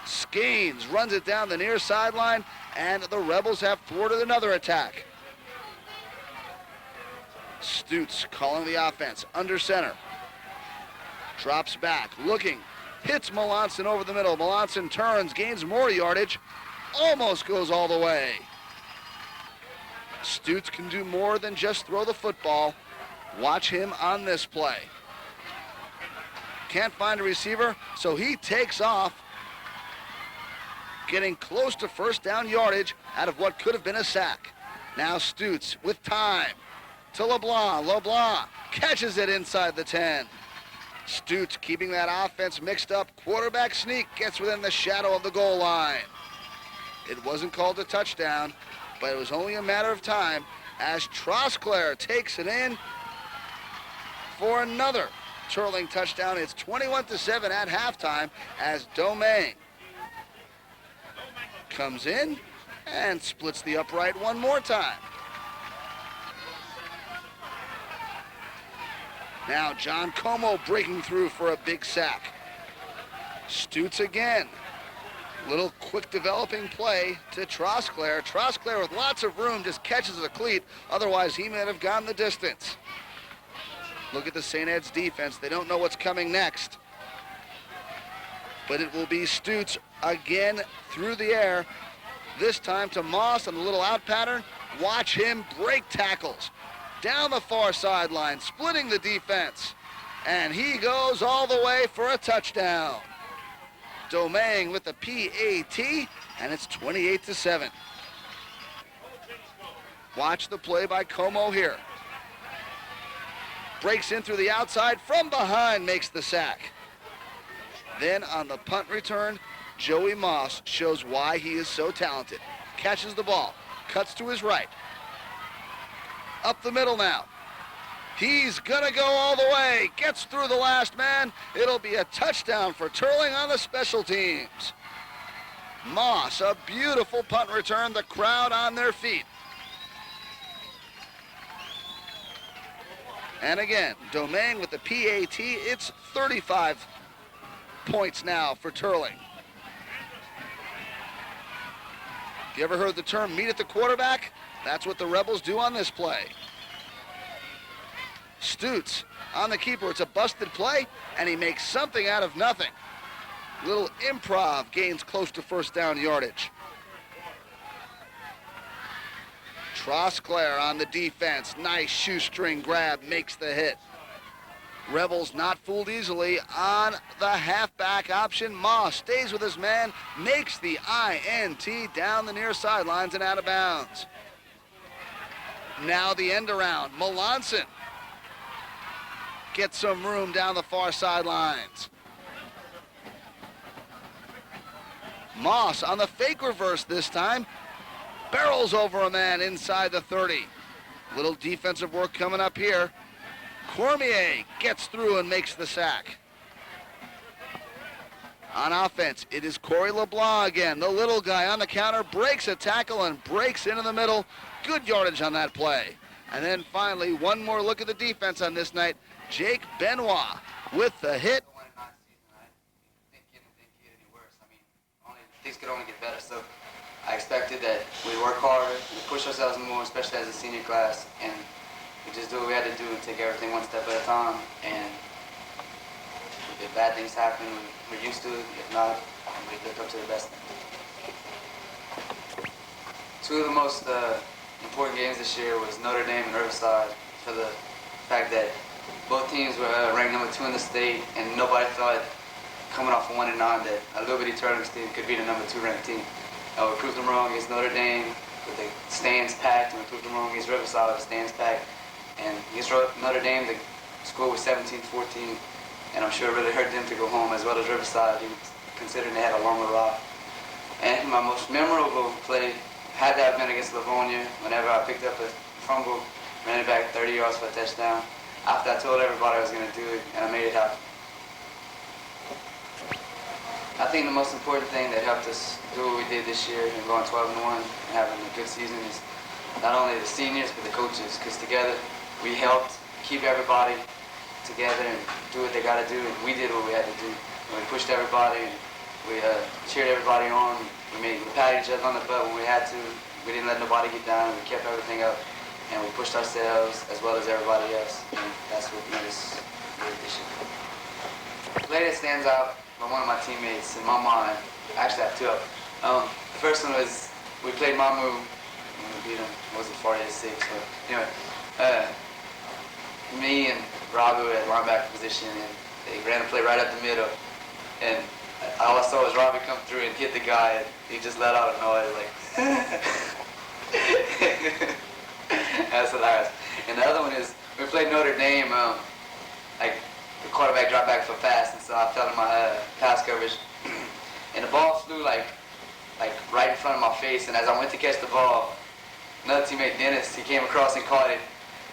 Skeens runs it down the near sideline, and the Rebels have thwarted another attack. Stutz calling the offense, under center. Drops back, looking, hits Melanson over the middle. Melanson turns, gains more yardage, almost goes all the way. Stutz can do more than just throw the football. Watch him on this play. Can't find a receiver, so he takes off, getting close to first down yardage out of what could have been a sack. Now Stutz with time to LeBlanc. LeBlanc catches it inside the 10. Stutz keeping that offense mixed up. Quarterback sneak, gets within the shadow of the goal line. It wasn't called a touchdown, but it was only a matter of time as Trosclair takes it in for another Teurling touchdown. It's 21-7 at halftime as Domingue comes in and splits the upright one more time. Now John Como breaking through for a big sack. Stutz again. Little quick developing play to Trosclair. Trosclair with lots of room just catches a cleat. Otherwise, he might have gone the distance. Look at the St. Ed's defense. They don't know what's coming next. But it will be Stutz again through the air. This time to Moss on the little out pattern. Watch him break tackles. down the far sideline, splitting the defense. And he goes all the way for a touchdown. Domingue with the PAT, and it's 28-7. Watch the play by Como here. Breaks in through the outside, from behind makes the sack. Then on the punt return, Joey Moss shows why he is so talented. Catches the ball, cuts to his right. Up the middle now. He's gonna go all the way, gets through the last man. It'll be a touchdown for Teurling on the special teams. Moss, a beautiful punt return, the crowd on their feet. And again, Domingue with the PAT, it's 35 points now for Teurling. You ever heard the term meet at the quarterback? That's what the Rebels do on this play. Stutz on the keeper. It's a busted play, and he makes something out of nothing. Little improv, gains close to first down yardage. Trosclair on the defense. Nice shoestring grab, makes the hit. Rebels not fooled easily on the halfback option. Moss stays with his man, makes the INT down the near sidelines and out of bounds. Now the end around. Melanson gets some room down the far sidelines. Moss on the fake reverse this time. Barrels over a man inside the 30. Little defensive work coming up here. Cormier gets through and makes the sack. On offense, it is Corey LeBlanc again. The little guy on the counter breaks a tackle and breaks into the middle. Good yardage on that play. And then finally, one more look at the defense on this night. Jake Benoit with the hit. Things could only get better, so I expected that we'd work harder, we'd push ourselves more, especially as a senior class, and we just do what we had to do and take everything one step at a time. And if bad things happen, we're used to it. If not, we look up to the best. Two of the most important games this year was Notre Dame and Riverside, for the fact that both teams were ranked number 2 in the state, and nobody thought, coming off of 1-9, that a little bitty Teurlings team could be the number 2 ranked team. We proved them wrong against Notre Dame with the stands packed, and we proved them wrong against Riverside with the stands packed. And against Notre Dame, the score was 17-14, and I'm sure it really hurt them to go home, as well as Riverside, considering they had a longer route. And my most memorable play had to have been against Livonia, whenever I picked up a fumble, ran it back 30 yards for a touchdown, after I told everybody I was going to do it, and I made it happen. I think the most important thing that helped us do what we did this year and going 12-1 and having a good season is not only the seniors but the coaches, because together we helped keep everybody together and do what they got to do, and we did what we had to do. And we pushed everybody, and we cheered everybody on. We patted each other on the butt when we had to. We didn't let nobody get down. We kept everything up, and we pushed ourselves as well as everybody else, and that's what made us good this year. The play that stands out by one of my teammates in my mind, I actually have two of them. The first one was, we played Mamu, and we beat him, it wasn't 40-6, but anyway, me and Rabu at linebacker position, and they ran a play right up the middle, and all I saw was Robbie come through and hit the guy, and he just let out a noise like, that's hilarious. And the other one is, we played Notre Dame, the quarterback dropped back for a pass, and so I fell in my pass coverage, and the ball flew like right in front of my face, and as I went to catch the ball, another teammate, Dennis, he came across and caught it,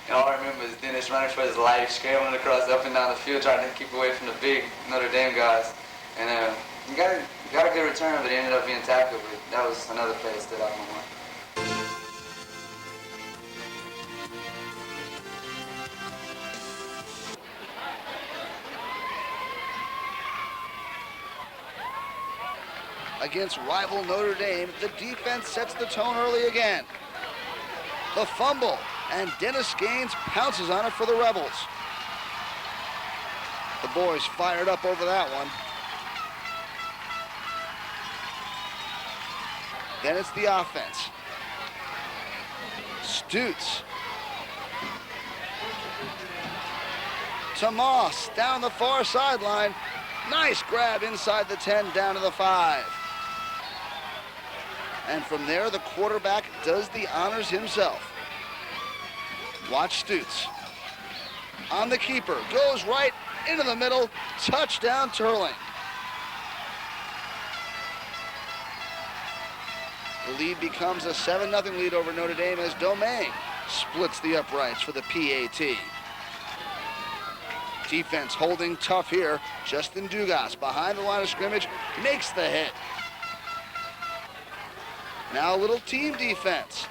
and all I remember is Dennis running for his life, scrambling across up and down the field, trying to keep away from the big Notre Dame guys, and he got a good return, but he ended up being tackled, but that was another play that stood out in my mind. Against rival Notre Dame, the defense sets the tone early again. The fumble, and Dennis Gaines pounces on it for the Rebels. The boys fired up over that one. Then it's the offense. Stutz to Moss, down the far sideline. Nice grab inside the 10, down to the 5. And from there, the quarterback does the honors himself. Watch Stutz. On the keeper, goes right into the middle, touchdown Teurling. The lead becomes a 7-0 lead over Notre Dame as Domingue splits the uprights for the PAT. Defense holding tough here. Justin Dugas behind the line of scrimmage makes the hit. Now a little team defense.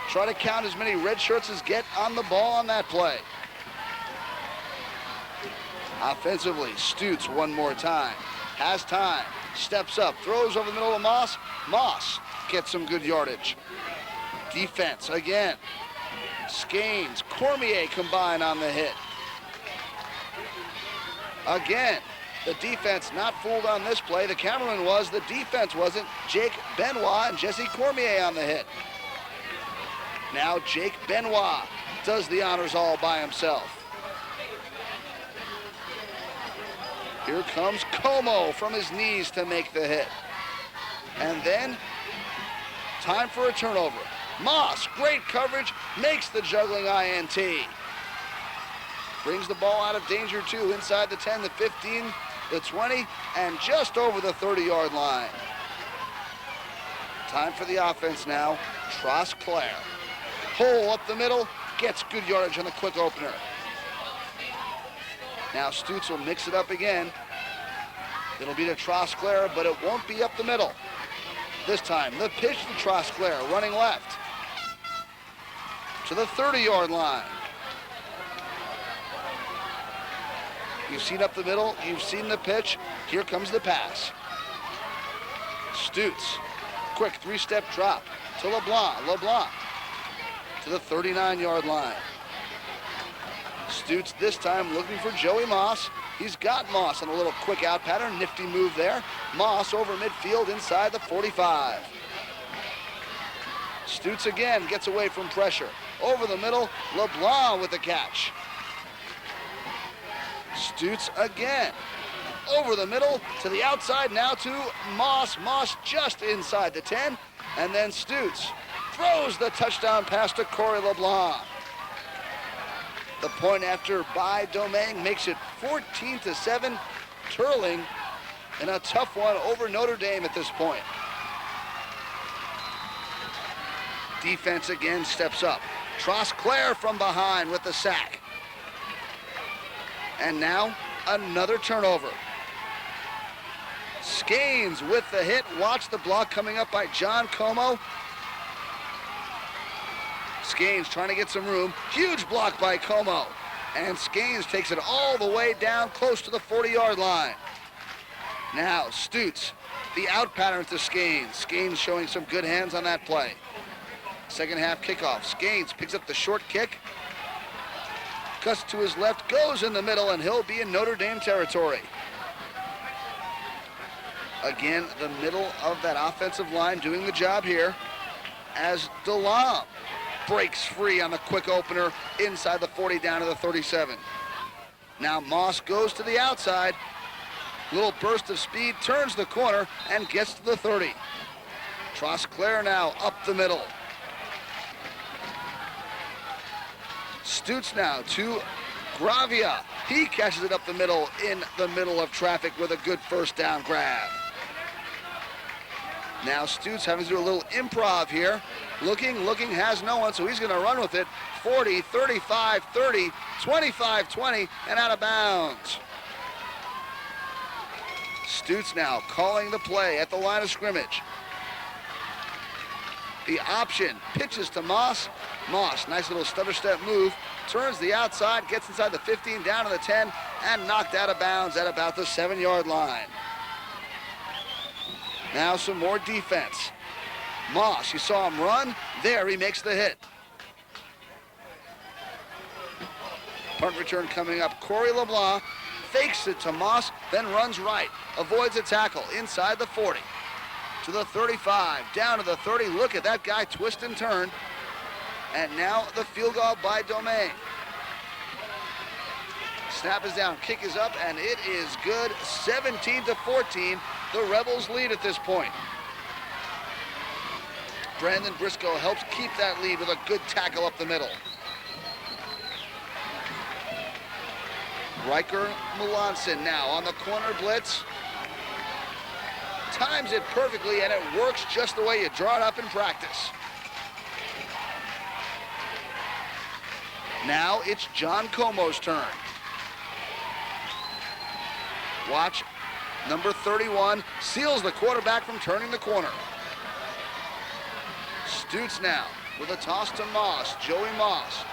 Try to count as many red shirts as get on the ball on that play. Offensively, Stutz one more time. Has time, steps up, throws over the middle of Moss. Moss gets some good yardage. Defense again. Skeins, Cormier combine on the hit. Again, the defense not fooled on this play. The cameraman was, the defense wasn't. Jake Benoit and Jesse Cormier on the hit. Now Jake Benoit does the honors all by himself. Here comes Como from his knees to make the hit. And then, time for a turnover. Moss, great coverage, makes the juggling INT. Brings the ball out of danger too, inside the 10, the 15, the 20, and just over the 30-yard line. Time for the offense now. Trosclair. Hole up the middle, gets good yardage on the quick opener. Now Stutz will mix it up again. It'll be to Trosclair, but it won't be up the middle. This time, the pitch to Trosclair, running left to the 30-yard line. You've seen up the middle, you've seen the pitch. Here comes the pass. Stutz, quick 3-step drop to LeBlanc. LeBlanc to the 39-yard line. Stutz this time looking for Joey Moss. He's got Moss on a little quick out pattern. Nifty move there. Moss over midfield inside the 45. Stutz again gets away from pressure. Over the middle, LeBlanc with the catch. Stutz again. Over the middle to the outside, now to Moss. Moss just inside the 10. And then Stutz throws the touchdown pass to Corey LeBlanc. The point after by Domingue makes it 14-7. Teurling in a tough one over Notre Dame at this point. Defense again steps up. Trosclair from behind with the sack. And now another turnover. Skeins with the hit. Watch the block coming up by John Como. Skeins trying to get some room. Huge block by Como. And Skeins takes it all the way down close to the 40-yard line. Now Stutz, the out pattern to Skeins. Skeins showing some good hands on that play. Second half kickoff. Skeins picks up the short kick. Cuts to his left, goes in the middle, and he'll be in Notre Dame territory. Again, the middle of that offensive line doing the job here as DeLam breaks free on the quick opener inside the 40 down to the 37. Now Moss goes to the outside. Little burst of speed, turns the corner, and gets to the 30. Trosclair now up the middle. Stutz now to Gravia. He catches it up the middle in the middle of traffic with a good first down grab. Now Stutz having to do a little improv here. Looking, has no one, so he's going to run with it. 40, 35, 30, 25, 20, and out of bounds. Stutz now calling the play at the line of scrimmage. The option, pitches to Moss. Moss, nice little stutter step move, turns the outside, gets inside the 15, down to the 10, and knocked out of bounds at about the 7-yard line. Now some more defense. Moss, you saw him run. There, he makes the hit. Punt return coming up. Corey LeBlanc fakes it to Moss, then runs right. Avoids a tackle inside the 40. To the 35, down to the 30. Look at that guy twist and turn. And now the field goal by Domingue. Snap is down, kick is up, and it is good. 17-14. The Rebels lead at this point. Brandon Briscoe helps keep that lead with a good tackle up the middle. Riker Melanson now on the corner blitz. Times it perfectly, and it works just the way you draw it up in practice. Now it's John Como's turn. Watch, number 31 seals the quarterback from turning the corner. Stutes now with a toss to Moss. Joey Moss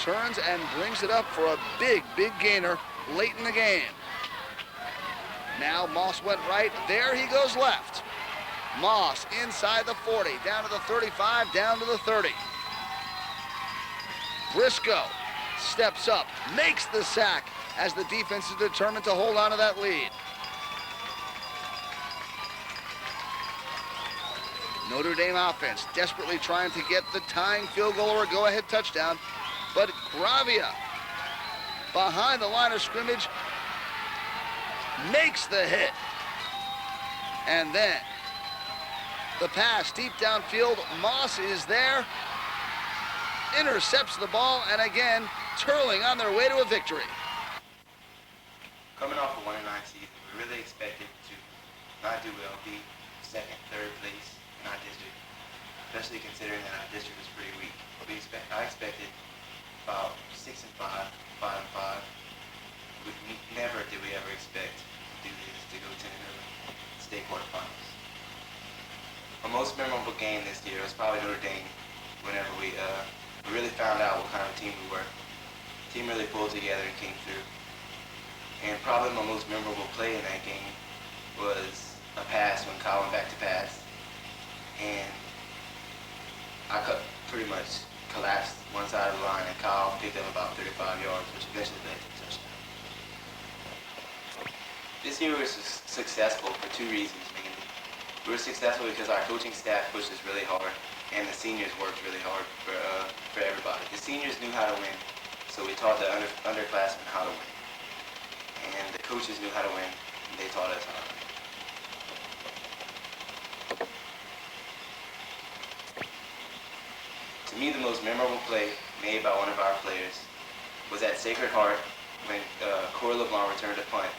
turns and brings it up for a big gainer late in the game. Now Moss went right. There he goes left. Moss inside the 40, down to the 35, down to the 30. Briscoe steps up, makes the sack as the defense is determined to hold on to that lead. Notre Dame offense desperately trying to get the tying field goal or a go-ahead touchdown, but Gravia behind the line of scrimmage makes the hit. And then the pass deep downfield. Moss is there, intercepts the ball, and again, Teurling on their way to a victory. Coming off a 1-9 season, we really expected to not do well, be second, third place in our district, especially considering that our district was pretty weak. I expected about 6-5, 5-5. Never did we ever expect to do this, to go to the state quarterfinals. Our most memorable game this year was probably Notre Dame, whenever we really found out what kind of team we were. The team really pulled together and came through. And probably my most memorable play in that game was a pass when Kyle went back to pass. And I pretty much collapsed one side of the line, and Kyle picked up about 35 yards, which eventually led to a touchdown. This year we were successful for two reasons mainly. We were successful because our coaching staff pushed us really hard, and the seniors worked really hard for everybody. The seniors knew how to win, so we taught the underclassmen how to win. And the coaches knew how to win, and they taught us how to win. To me, the most memorable play made by one of our players was at Sacred Heart when Corey LeBlanc returned a punt.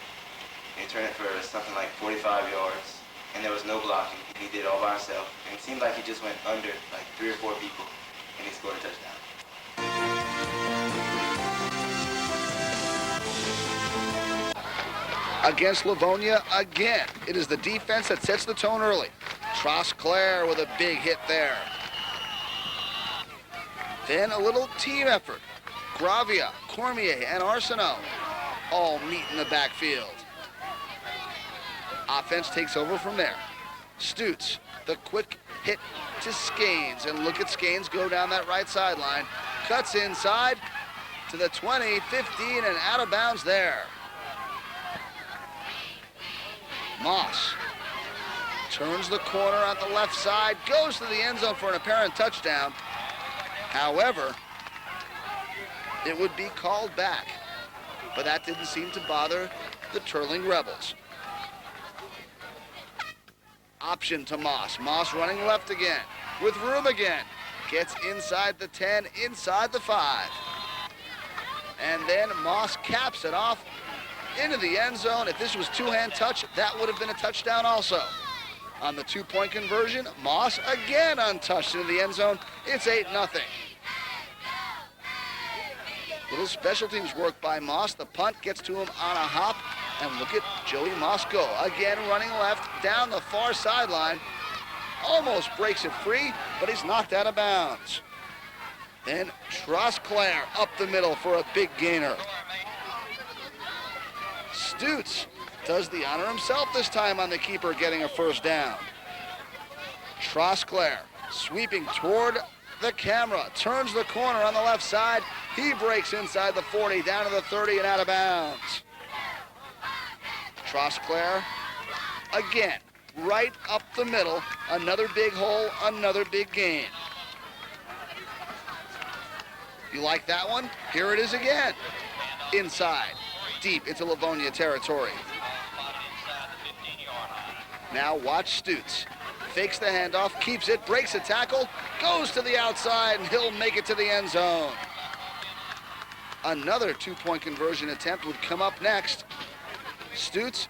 And he turned it for something like 45 yards, and there was no blocking, and he did it all by himself. And it seemed like he just went under like 3 or 4 people, and he scored a touchdown. Against Livonia again. It is the defense that sets the tone early. Trosclair with a big hit there. Then a little team effort. Gravia, Cormier, and Arsenault all meet in the backfield. Offense takes over from there. Stutes, the quick hit to Skanes, and look at Skanes go down that right sideline. Cuts inside to the 20, 15, and out of bounds there. Moss turns the corner on the left side, goes to the end zone for an apparent touchdown. However, it would be called back, but that didn't seem to bother the Teurling Rebels. Option to Moss. Moss running left again, with room again. Gets inside the 10, inside the 5. And then Moss caps it off into the end zone. If this was two-hand touch, that would have been a touchdown also. On the two-point conversion, Moss again untouched into the end zone. It's 8-0. Little special teams work by Moss. The punt gets to him on a hop. And look at Joey Moss go. Again running left down the far sideline. Almost breaks it free, but he's knocked out of bounds. Then Trosclair up the middle for a big gainer. Stutes does the honor himself this time on the keeper, getting a first down. Trosclair sweeping toward the camera, turns the corner on the left side. He breaks inside the 40, down to the 30 and out of bounds. Trosclair again, right up the middle. Another big hole, another big gain. You like that one? Here it is again. Inside. deep into Livonia territory. Now watch Stutz. Fakes the handoff, keeps it, breaks a tackle, goes to the outside, and he'll make it to the end zone. Another two-point conversion attempt would come up next. Stutz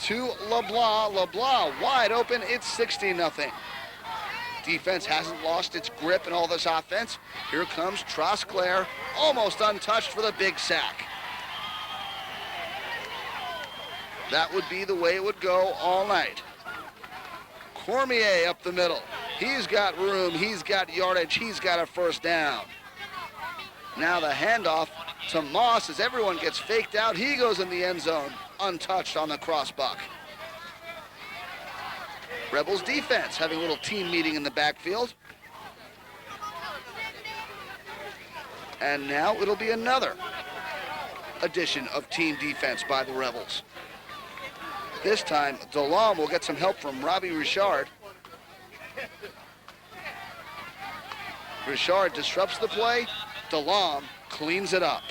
to LeBlanc. LeBlanc wide open. It's 60-0. Defense hasn't lost its grip in all this offense. Here comes Trosclair, almost untouched for the big sack. That would be the way it would go all night. Cormier up the middle. He's got room, he's got yardage, he's got a first down. Now the handoff to Moss as everyone gets faked out. He goes in the end zone, untouched on the crossbuck. Rebels defense having a little team meeting in the backfield. And now it'll be another edition of team defense by the Rebels. This time, Delhomme will get some help from Robbie Richard. Richard disrupts the play. Delhomme cleans it up.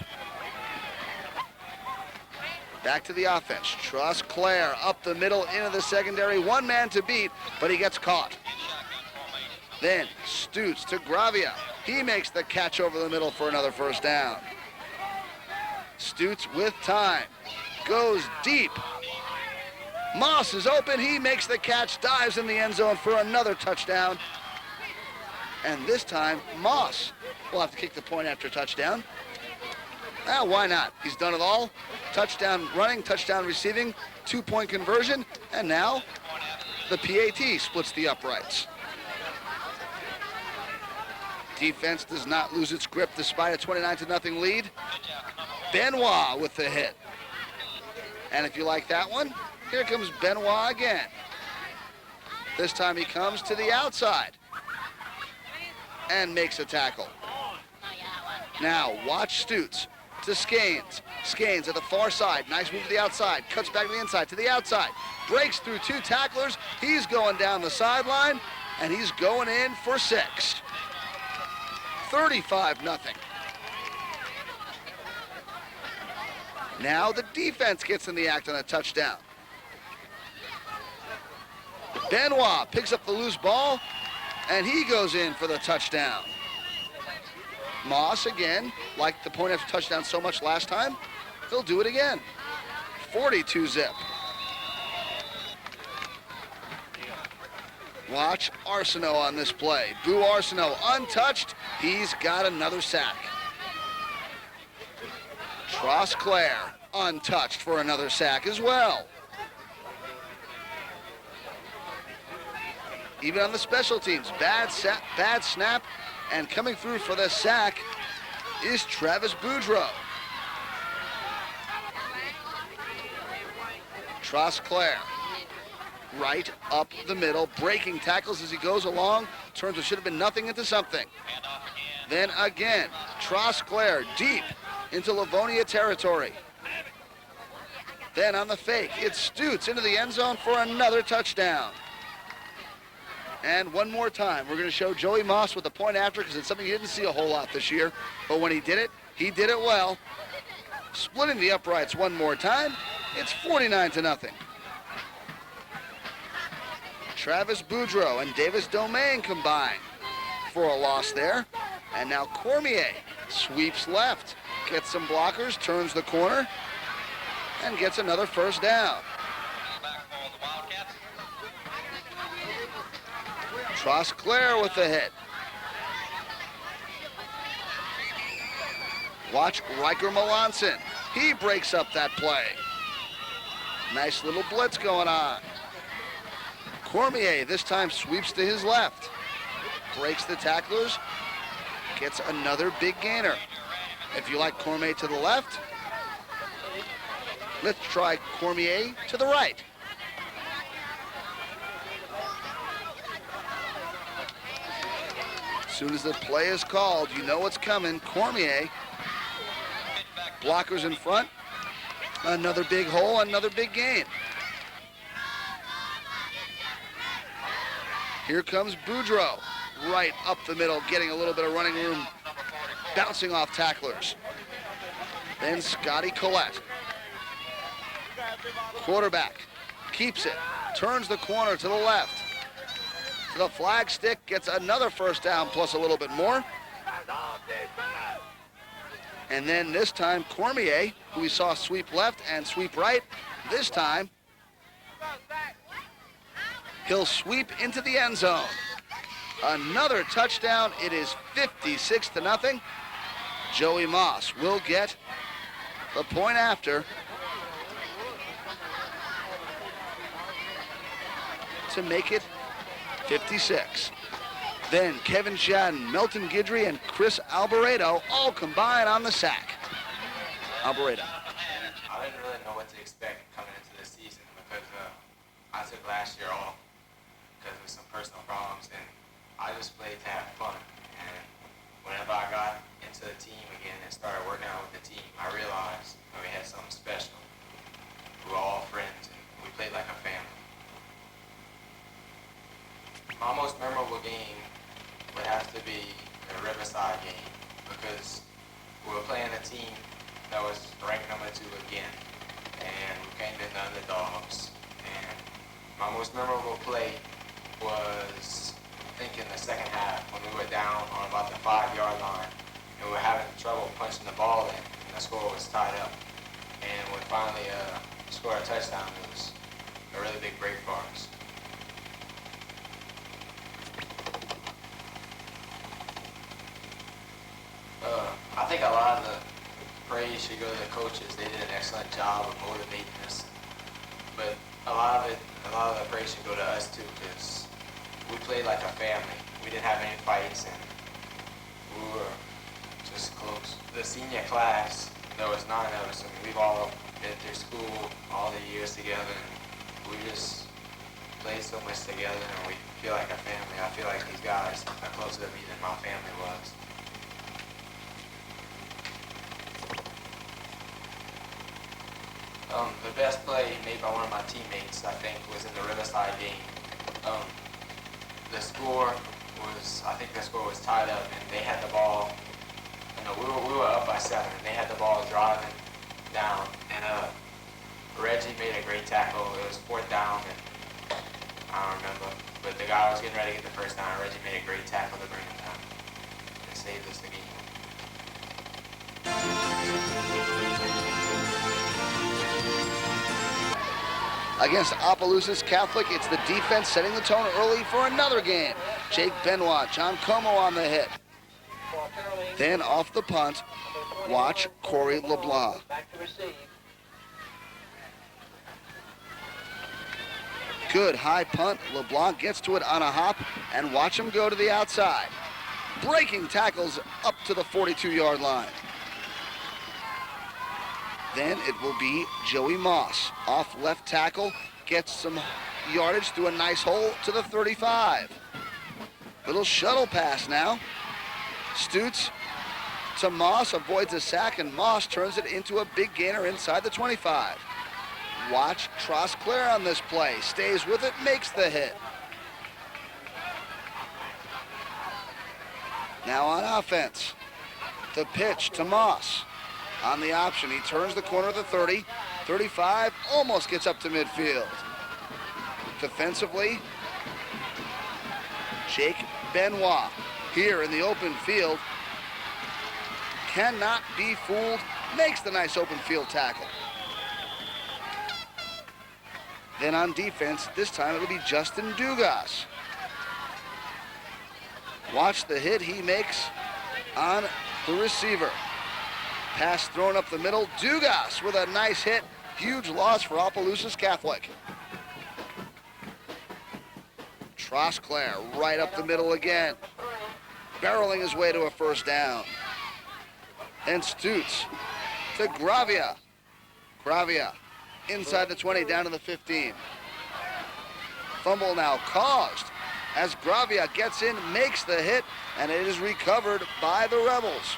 Back to the offense. Trosclair up the middle into the secondary. One man to beat, but he gets caught. Then Stutz to Gravia. He makes the catch over the middle for another first down. Stutz with time. Goes deep. Moss is open. He makes the catch, dives in the end zone for another touchdown. And this time, Moss will have to kick the point after touchdown. Why not? He's done it all. Touchdown running, touchdown receiving, two-point conversion, and now the PAT splits the uprights. Defense does not lose its grip despite a 29-0 lead. Benoit with the hit. And if you like that one, here comes Benoit again. This time he comes to the outside and makes a tackle. Now watch Stutz to Skanes. Skanes at the far side. Nice move to the outside. Cuts back to the inside, to the outside. Breaks through two tacklers. He's going down the sideline, and he's going in for 6. 35-0. Now the defense gets in the act on a touchdown. Benoit picks up the loose ball, and he goes in for the touchdown. Moss, again, like the point after touchdown so much last time, he'll do it again. 42-0. Watch Arsenault on this play. Boo Arsenault, untouched. He's got another sack. Trosclair, untouched for another sack as well. Even on the special teams, bad snap, and coming through for the sack is Travis Boudreau. Trosclair, right up the middle, breaking tackles as he goes along, turns what should have been nothing into something. Then again, Trosclair deep into Livonia territory. Then on the fake, it's Stutz into the end zone for another touchdown. And one more time, we're going to show Joey Moss with the point after because it's something you didn't see a whole lot this year. But when he did it well. Splitting the uprights one more time. It's 49-0. Travis Boudreau and Davis Domain combine for a loss there. And now Cormier sweeps left, gets some blockers, turns the corner, and gets another first down. Trosclair with the hit. Watch Riker Melanson. He breaks up that play. Nice little blitz going on. Cormier this time sweeps to his left. Breaks the tacklers. Gets another big gainer. If you like Cormier to the left, let's try Cormier to the right. As soon as the play is called, you know what's coming. Cormier, blockers in front, another big hole, another big gain. Here comes Boudreau, right up the middle, getting a little bit of running room, bouncing off tacklers. Then Scotty Collette Quarterback keeps it, turns the corner to the left. To the flag stick, gets another first down plus a little bit more. And then this time Cormier, who we saw sweep left and sweep right, this time he'll sweep into the end zone. Another touchdown. It is 56-0. Joey Moss will get the point after to make it 56. Then Kevin Shadden, Melton Guidry, and Chris Alboreto all combine on the sack. Alboreto. I didn't really know what to expect coming into the season because I took last year off because of some personal problems, and I just played to have fun. And whenever I got into the team again and started working out with the team, I realized we had something special. We were all friends, and we played like a family. My most memorable game would have to be the Riverside game because we were playing a team that was ranked number 2 again, and we came in the underdogs. And my most memorable play was, I think, in the second half when we were down on about the 5-yard line, and we were having trouble punching the ball in, and the score was tied up. And we finally scored a touchdown. It was a really big break for us. I think a lot of the praise should go to the coaches. They did an excellent job of motivating us. But a lot of the praise should go to us too, because we played like a family. We didn't have any fights, and we were just close. The senior class, there was 9 of us. I mean, we've all been through school all the years together, and we just played so much together, and we feel like a family. I feel like these guys are closer to me than my family was. The best play made by one of my teammates, I think, was in the Riverside game. The score was, I think the score was tied up, and they had the ball. We were up by 7, and they had the ball driving down, and Reggie made a great tackle. It was 4th down, and I don't remember, but the guy was getting ready to get the first down. Reggie made a great tackle to bring him down and saved us the game. Against Opelousas Catholic, it's the defense setting the tone early for another game. Jake Benoit, John Como on the hit. Then off the punt, watch Corey LeBlanc. Good high punt. LeBlanc gets to it on a hop, and watch him go to the outside. Breaking tackles up to the 42-yard line. Then it will be Joey Moss. Off left tackle, gets some yardage through a nice hole to the 35. Little shuttle pass now. Stutz to Moss, avoids a sack, and Moss turns it into a big gainer inside the 25. Watch Trosclair on this play. Stays with it, makes the hit. Now on offense. The pitch to Moss. On the option, he turns the corner of the 30, 35, almost gets up to midfield. Defensively, Jake Benoit here in the open field. Cannot be fooled, makes the nice open field tackle. Then on defense, this time it'll be Justin Dugas. Watch the hit he makes on the receiver. Pass thrown up the middle. Dugas with a nice hit. Huge loss for Opelousas Catholic. Trosclair right up the middle again. Barreling his way to a first down. Then Stutz to Gravia. Gravia inside the 20, down to the 15. Fumble now caused as Gravia gets in, makes the hit, and it is recovered by the Rebels.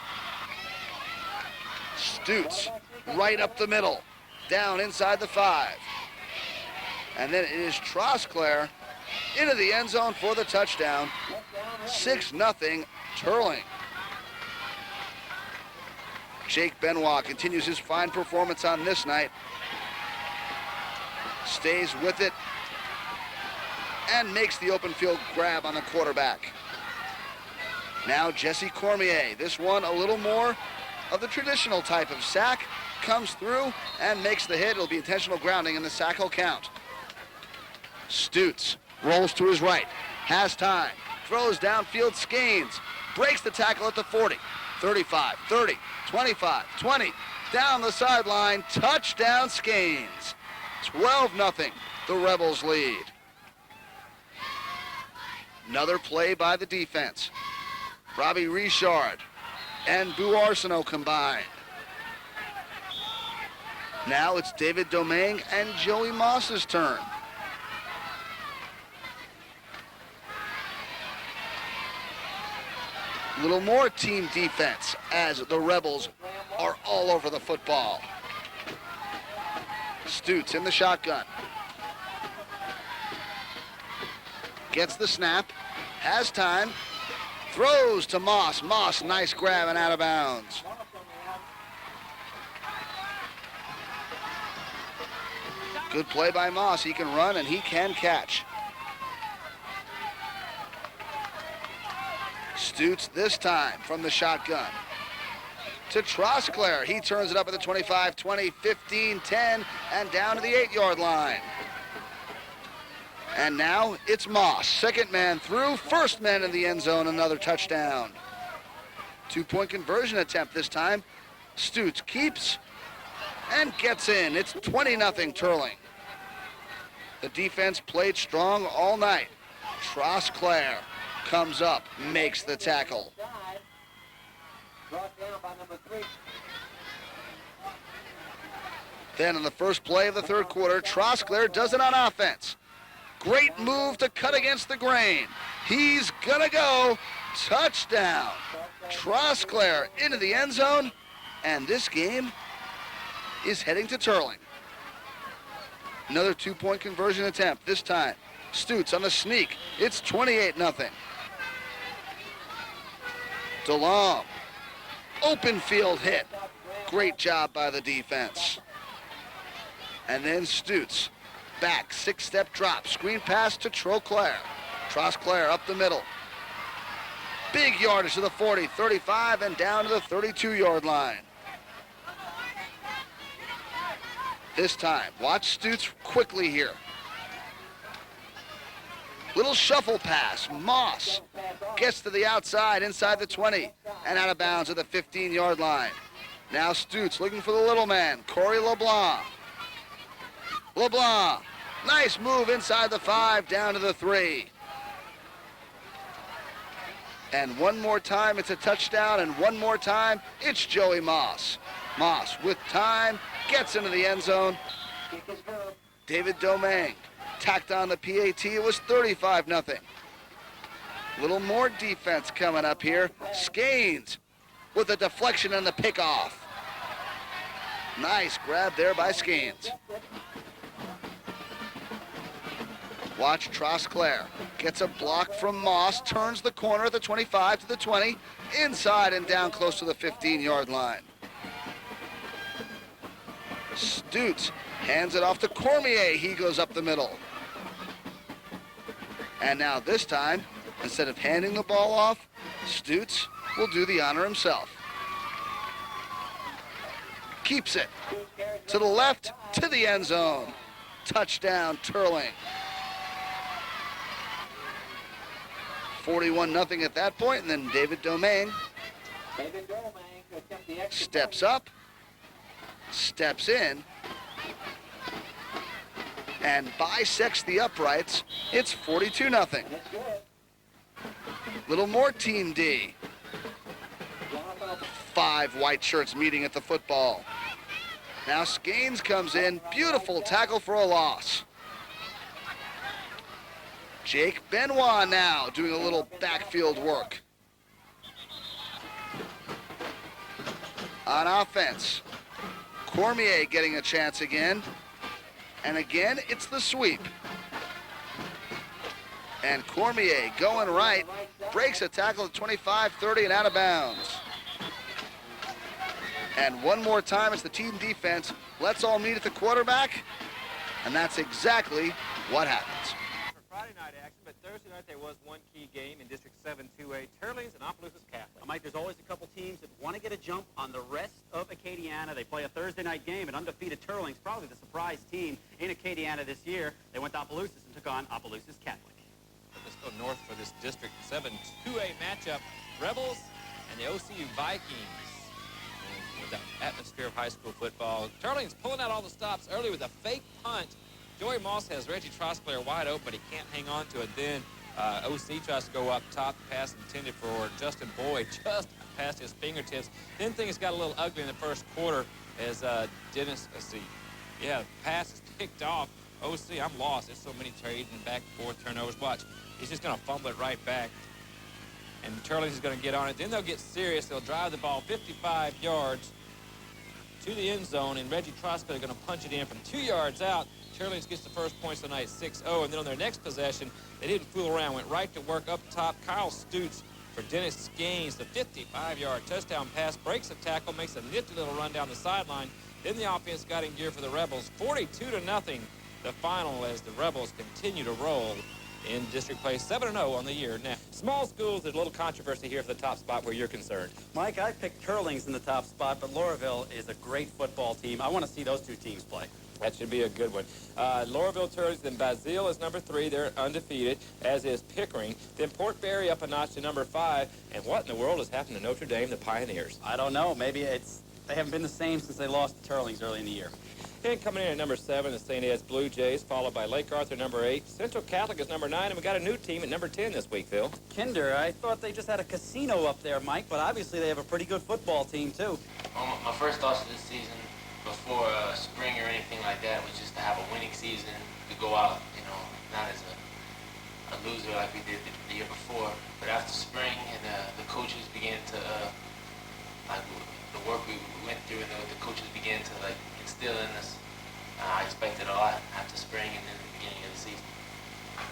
Stutz right up the middle, down inside the 5. And then it is Trosclair into the end zone for the touchdown. 6-0 Teurling. Jake Benoit continues his fine performance on this night. stays with it, and makes the open field grab on the quarterback. Now Jesse Cormier, this one a little more of the traditional type of sack, comes through and makes the hit. It'll be intentional grounding, and the sack will count. Stutz rolls to his right, has time, throws downfield. Skeens breaks the tackle at the 40, 35, 30, 25, 20, down the sideline, touchdown Skeens. 12-0, the Rebels lead. Another play by the defense. Robbie Richard and Boo Arsenault combined. Now it's David Domingue and Joey Moss's turn. A little more team defense as the Rebels are all over the football. Stutz in the shotgun. Gets the snap, has time, throws to Moss. Moss, nice grab and out of bounds. Good play by Moss. He can run and he can catch. Stutz this time from the shotgun to Trosclair. He turns it up at the 25, 20, 15, 10, and down to the 8-yard line. And now it's Moss. Second man through, first man in the end zone, another touchdown. 2-point conversion attempt this time. Stutz keeps and gets in. It's 20-0 Teurling. The defense played strong all night. Trosclair comes up, makes the tackle. Then on the first play of the third quarter, Trosclair does it on offense. Great move to cut against the grain. He's gonna go. Touchdown. Trosclair into the end zone, and this game is heading to Teurling. Another 2-point conversion attempt, this time Stutz on the sneak. It's 28-0. DeLong, open field hit. Great job by the defense. And then Stutz, back, 6-step drop, screen pass to Trosclair. Trosclair up the middle. Big yardage to the 40, 35, and down to the 32-yard line. This time, watch Stutz quickly here. Little shuffle pass. Moss gets to the outside, inside the 20, and out of bounds at the 15-yard line. Now Stutz looking for the little man, Corey LeBlanc. LeBlanc, nice move inside the 5, down to the 3. And one more time, it's a touchdown, and one more time, it's Joey Moss. Moss with time, gets into the end zone. David Domingue tacked on the PAT. It was 35-0. Little more defense coming up here. Skeens with a deflection and the pickoff. Nice grab there by Skeens. Watch Trosclair. Gets a block from Moss, turns the corner at the 25 to the 20, inside and down close to the 15-yard line. Stutz hands it off to Cormier. He goes up the middle. And now this time, instead of handing the ball off, Stutz will do the honor himself. Keeps it to the left, to the end zone. Touchdown, Teurling. 41-0 at that point, and then David Domingue steps up, steps in, and bisects the uprights. It's 42-0. Little more Team D. 5 white shirts meeting at the football. Now Skeens comes in. Beautiful tackle for a loss. Jake Benoit now doing a little backfield work. On offense, Cormier getting a chance again. And again, it's the sweep. And Cormier going right, breaks a tackle at 25, 30, and out of bounds. And one more time, it's the team defense. Let's all meet at the quarterback. and that's exactly what happens. For Friday night action, but Thursday night there was one key game in District 7 2A, Teurlings and Opelousas Catholic. Mike, there's always a couple teams that want to get a jump on the rest of Acadiana. They play a Thursday night game, and undefeated Teurlings, probably the surprise team in Acadiana this year. They went to Opelousas and took on Opelousas Catholic. Let's go north for this District 7 2A matchup. Rebels and the OCU Vikings. And with the atmosphere of high school football, Teurlings pulling out all the stops early with a fake punt. Joey Moss has Reggie Trosclair wide open, but he can't hang on to it. Then OC tries to go up top. Pass intended for Justin Boyd, just past his fingertips. Then things got a little ugly in the first quarter as Dennis, let's see, yeah, pass is picked off. OC, I'm lost. There's so many trading back and forth turnovers. Watch, he's just going to fumble it right back. And Teurlings is going to get on it. Then they'll get serious. They'll drive the ball 55 yards to the end zone, and Reggie Trosclair is going to punch it in from 2 yards out. Teurlings gets the first points of the night, 6-0. And then on their next possession, they didn't fool around. Went right to work up top. Kyle Stutz for Dennis Gaines, the 55-yard touchdown pass. Breaks the tackle, makes a nifty little run down the sideline. Then the offense got in gear for the Rebels. 42-0, the final, as the Rebels continue to roll in district play, 7-0 on the year. Now, small schools, there's a little controversy here for the top spot where you're concerned. Mike, I picked Teurlings in the top spot, but Lauraville is a great football team. I want to see those two teams play. That should be a good one. Lauraville Teurlings, then Basile is number 3. They're undefeated, as is Pickering. Then Port Barry up a notch to number 5. And what in the world has happened to Notre Dame, the Pioneers? I don't know. Maybe they haven't been the same since they lost to Teurlings early in the year. And coming in at number 7, the St. Ed's Blue Jays, followed by Lake Arthur, number 8. Central Catholic is number 9, and we got a new team at number 10 this week, Phil. Kinder, I thought they just had a casino up there, Mike, but obviously they have a pretty good football team, too. Well, my first thoughts of this season, before spring or anything like that, was just to have a winning season, to go out, not as a loser like we did the year before. But after spring and the coaches began to, the work we went through, and the coaches began to instill in us, I expected a lot after spring and then the beginning of the season.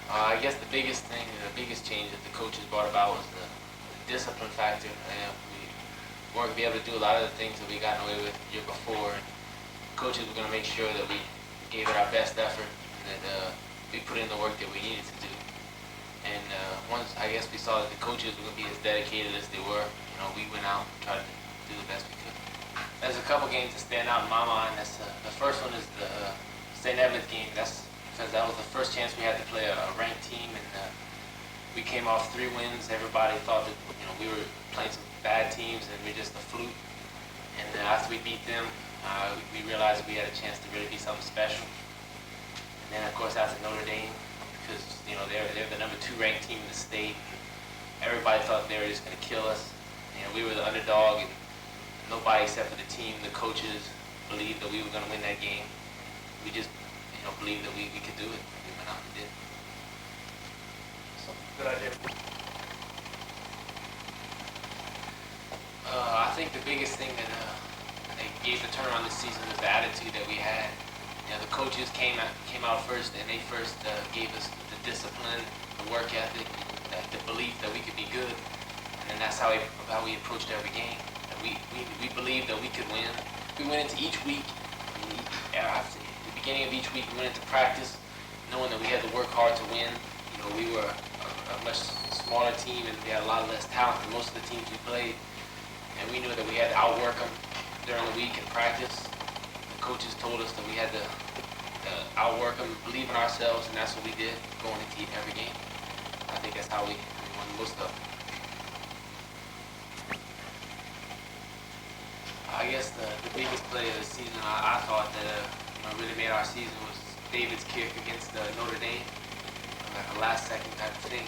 I guess the biggest thing, the biggest change that the coaches brought about was the discipline factor. We weren't going to be able to do a lot of the things that we got away with the year before. And coaches were going to make sure that we gave it our best effort and that we put in the work that we needed to do. And once I guess we saw that the coaches were going to be as dedicated as they were, we went out and tried to do the best we could. There's a couple games that stand out in my mind. That's the first one is the St. Edmunds game. That's because that was the first chance we had to play a ranked team, and we came off 3 wins. Everybody thought that we were playing some bad teams and we're just a fluke. And after we beat them, we realized that we had a chance to really be something special. And then of course after Notre Dame, because they're the number 2 ranked team in the state. Everybody thought they were just going to kill us. We were the underdog, and nobody except for the team, the coaches, believed that we were going to win that game. We just, believed that we could do it. We went out and did. So, good idea. I think the biggest thing that gave the turnaround this season was the attitude that we had. The coaches came out first, and they first gave us the discipline, the work ethic, the belief that we could be good. And that's how we approached every game. We believed that we could win. We went into each week, after the beginning of each week, we went into practice knowing that we had to work hard to win. We were a much smaller team, and we had a lot less talent than most of the teams we played. And we knew that we had to outwork them during the week in practice. The coaches told us that we had to outwork them, believe in ourselves, and that's what we did going into every game. I think that's how we won most of them. I guess the biggest play of the season, I thought that really made our season was David's kick against Notre Dame, like a last-second type of thing.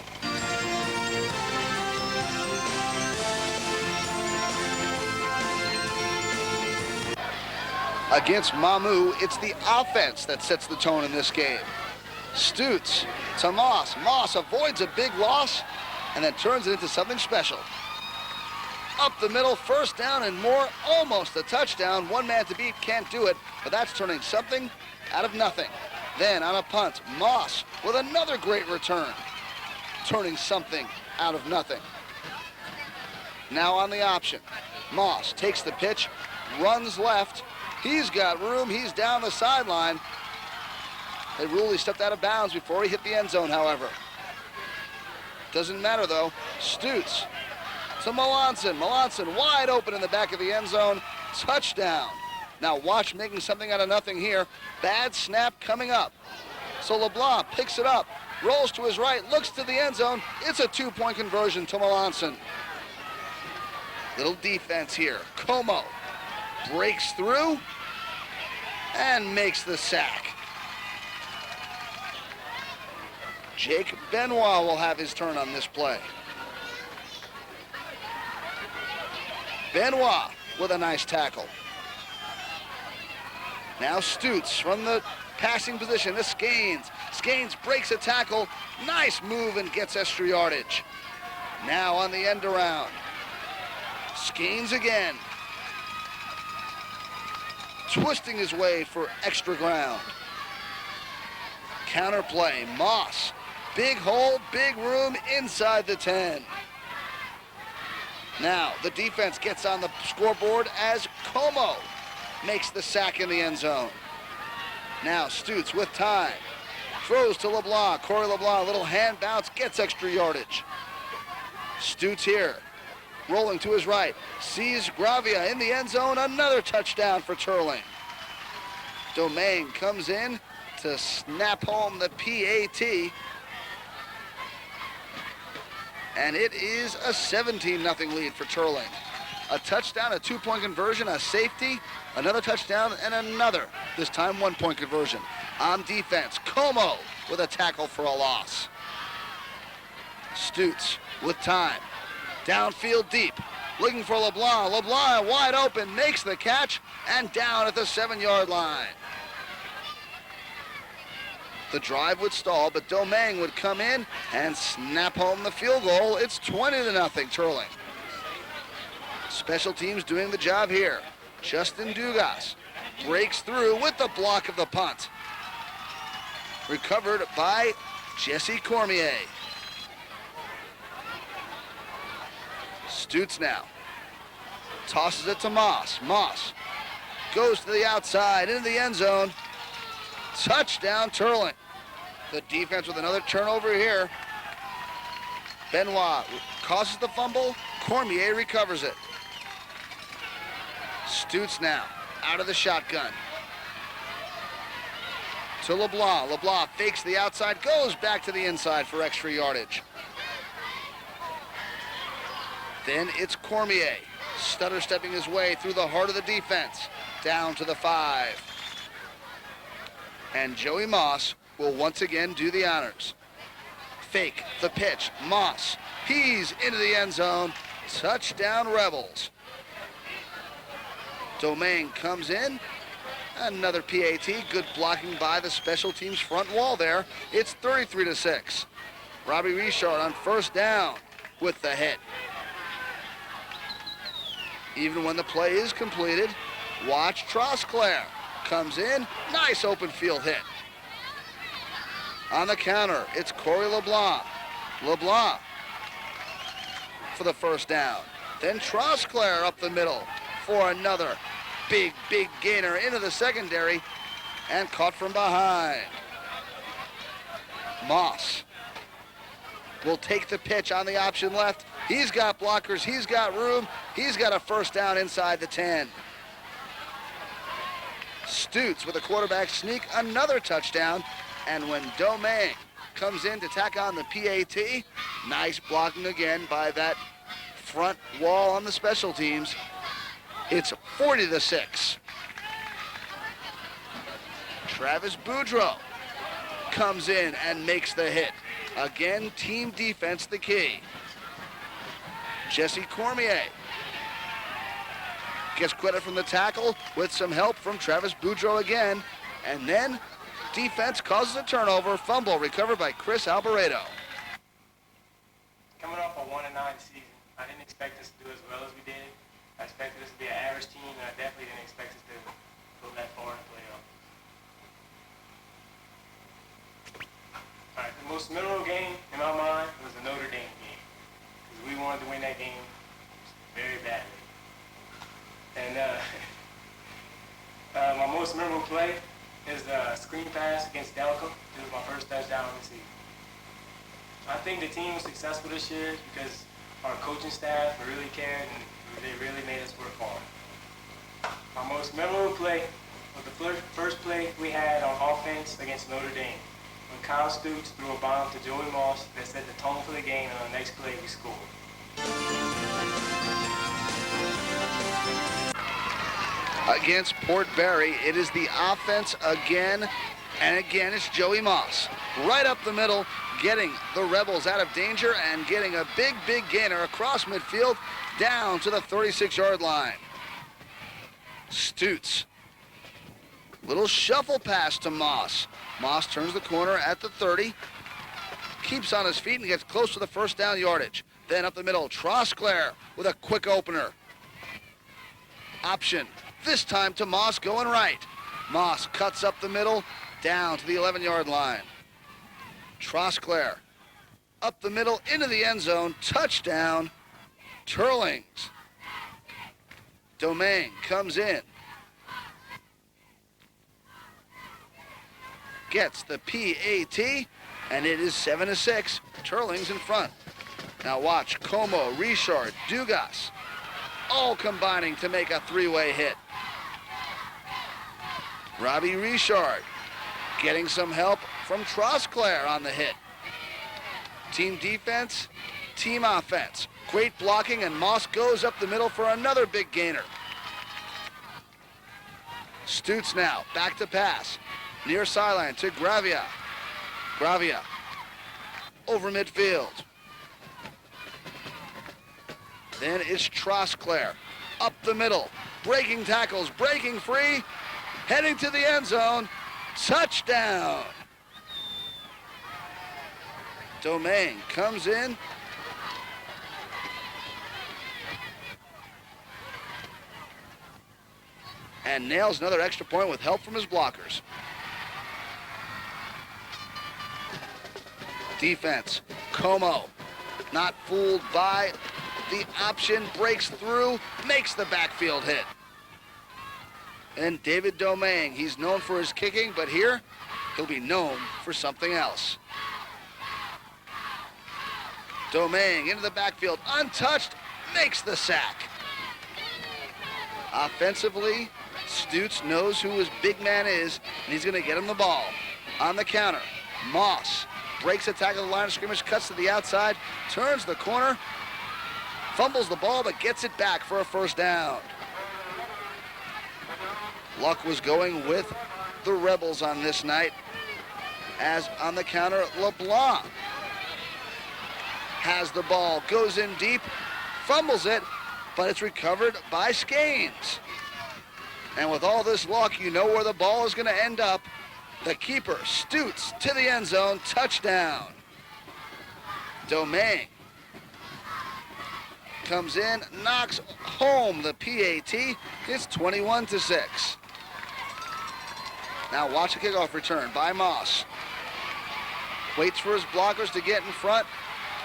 Against Mamu, it's the offense that sets the tone in this game. Stutz to Moss. Moss avoids a big loss and then turns it into something special. Up the middle, first down and more, almost a touchdown. One man to beat, can't do it, but that's turning something out of nothing. Then on a punt, Moss with another great return, turning something out of nothing. Now on the option, Moss takes the pitch, runs left. He's got room, he's down the sideline. They ruled he stepped out of bounds before he hit the end zone, however. Doesn't matter, though. Stutz to Melanson. Melanson wide open in the back of the end zone. Touchdown. Now watch making something out of nothing here. Bad snap coming up. So LeBlanc picks it up, rolls to his right, looks to the end zone. It's a two-point conversion to Melanson. Little defense here. Como breaks through and makes the sack. Jake Benoit will have his turn on this play. Benoit with a nice tackle. Now Stutz from the passing position. This Skanes. Skanes breaks a tackle. Nice move and gets extra yardage. Now on the end around. Skanes again. Twisting his way for extra ground. Counter play. Moss. Big hole, big room inside the 10. Now the defense gets on the scoreboard as Como makes the sack in the end zone. Now Stutz with time. Throws to LeBlanc. Corey LeBlanc, little hand bounce, gets extra yardage. Stutz here. Rolling to his right. Sees Gravia in the end zone. Another touchdown for Teurling. Domingue comes in to snap home the PAT. And it is a 17-0 lead for Teurling. A touchdown, a two-point conversion, a safety, another touchdown, and another, this time one-point conversion. On defense, Como with a tackle for a loss. Stutz with time. Downfield deep, looking for LeBlanc. LeBlanc wide open, makes the catch, and down at the 7-yard line. The drive would stall, but Domingue would come in and snap home the field goal. It's 20-0, Teurling. Special teams doing the job here. Justin Dugas breaks through with the block of the punt. Recovered by Jesse Cormier. Stutz now. Tosses it to Moss. Moss goes to the outside, into the end zone. Touchdown, Teurling. The defense with another turnover here. Benoit causes the fumble. Cormier recovers it. Stutz now, out of the shotgun. To LeBlanc. LeBlanc fakes the outside, goes back to the inside for extra yardage. Then it's Cormier, stutter stepping his way through the heart of the defense, down to the 5. And Joey Moss will once again do the honors. Fake the pitch. Moss. He's into the end zone. Touchdown, Rebels. Domingue comes in. Another PAT. Good blocking by the special teams front wall there. It's 33-6. Robbie Richard on first down with the hit. Even when the play is completed, watch Trosclair. Comes in, nice open field hit. On the counter, it's Corey LeBlanc. LeBlanc for the first down. Then Trosclair up the middle for another big gainer into the secondary and caught from behind. Moss will take the pitch on the option left. He's got blockers, he's got room, he's got a first down inside the 10. Stutz with a quarterback sneak, another touchdown. And when Domingue comes in to tack on the PAT, nice blocking again by that front wall on the special teams. It's 40-6. Travis Boudreau comes in and makes the hit. Again, team defense the key. Jesse Cormier gets credit from the tackle with some help from Travis Boudreau again. And then defense causes a turnover. Fumble recovered by Chris Alboreto. Coming off a 1-9 season, I didn't expect us to do as well as we did. I expected us to be an average team, and I definitely didn't expect us to go that far in the playoffs. All right, the most memorable game in my mind was the Notre Dame game, because we wanted to win that game very badly. And my most memorable play is the screen pass against Delco. It was my first touchdown of the season. I think the team was successful this year because our coaching staff really cared and they really made us work hard. My most memorable play was the first play we had on offense against Notre Dame, when Kyle Stutes threw a bomb to Joey Moss that set the tone for the game, and on the next play we scored. Against Port Barry, it is the offense again, and again it's Joey Moss. Right up the middle, getting the Rebels out of danger and getting a big gainer across midfield down to the 36-yard line. Stutes. Little shuffle pass to Moss. Moss turns the corner at the 30, keeps on his feet and gets close to the first down yardage. Then up the middle, Trosclair with a quick opener. Option, this time to Moss going right. Moss cuts up the middle, down to the 11-yard line. Trosclair up the middle into the end zone, touchdown, Teurlings. Domingue comes in. Gets the PAT, and it is 7-6. Teurlings in front. Now watch Como, Richard, Dugas, all combining to make a three-way hit. Robbie Richard getting some help from Trosclair on the hit. Team defense, team offense. Great blocking, and Moss goes up the middle for another big gainer. Stutes now, back to pass. Near sideline to Gravia. Gravia over midfield. Then it's Trosclair up the middle, breaking tackles, breaking free, heading to the end zone. Touchdown. Domingue comes in. And nails another extra point with help from his blockers. Defense, Como, not fooled by the option, breaks through, makes the backfield hit. And David Domingue, he's known for his kicking, but here he'll be known for something else. Domingue into the backfield, untouched, makes the sack. Offensively, Stutes knows who his big man is, and he's going to get him the ball. On the counter, Moss breaks a tackle at the line of scrimmage, cuts to the outside, turns the corner, fumbles the ball, but gets it back for a first down. Luck was going with the Rebels on this night, as on the counter, LeBlanc has the ball, goes in deep, fumbles it, but it's recovered by Skanes. And with all this luck, you know where the ball is going to end up. The keeper, Stutes, to the end zone, touchdown. Domingue comes in, knocks home the PAT. It's 21-6. Now watch the kickoff return by Moss. Waits for his blockers to get in front,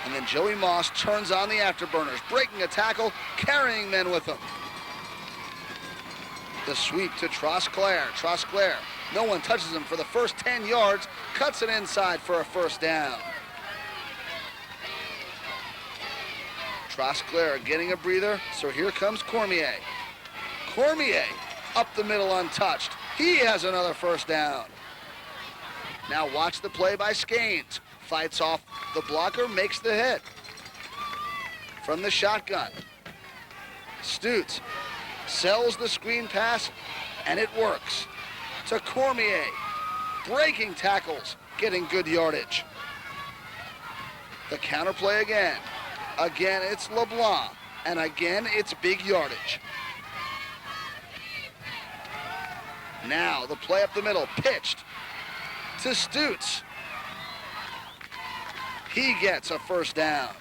and then Joey Moss turns on the afterburners, breaking a tackle, carrying men with him. The sweep to Trosclair. Trosclair, no one touches him for the first 10 yards, cuts it inside for a first down. Trosclair getting a breather, so here comes Cormier. Cormier up the middle untouched. He has another first down. Now watch the play by Skanes. Fights off the blocker, makes the hit. From the shotgun, Stutes sells the screen pass, and it works. To Cormier, breaking tackles, getting good yardage. The counterplay again. Again, it's LeBlanc, and again, it's big yardage. Now, the play up the middle, pitched to Stutes. He gets a first down.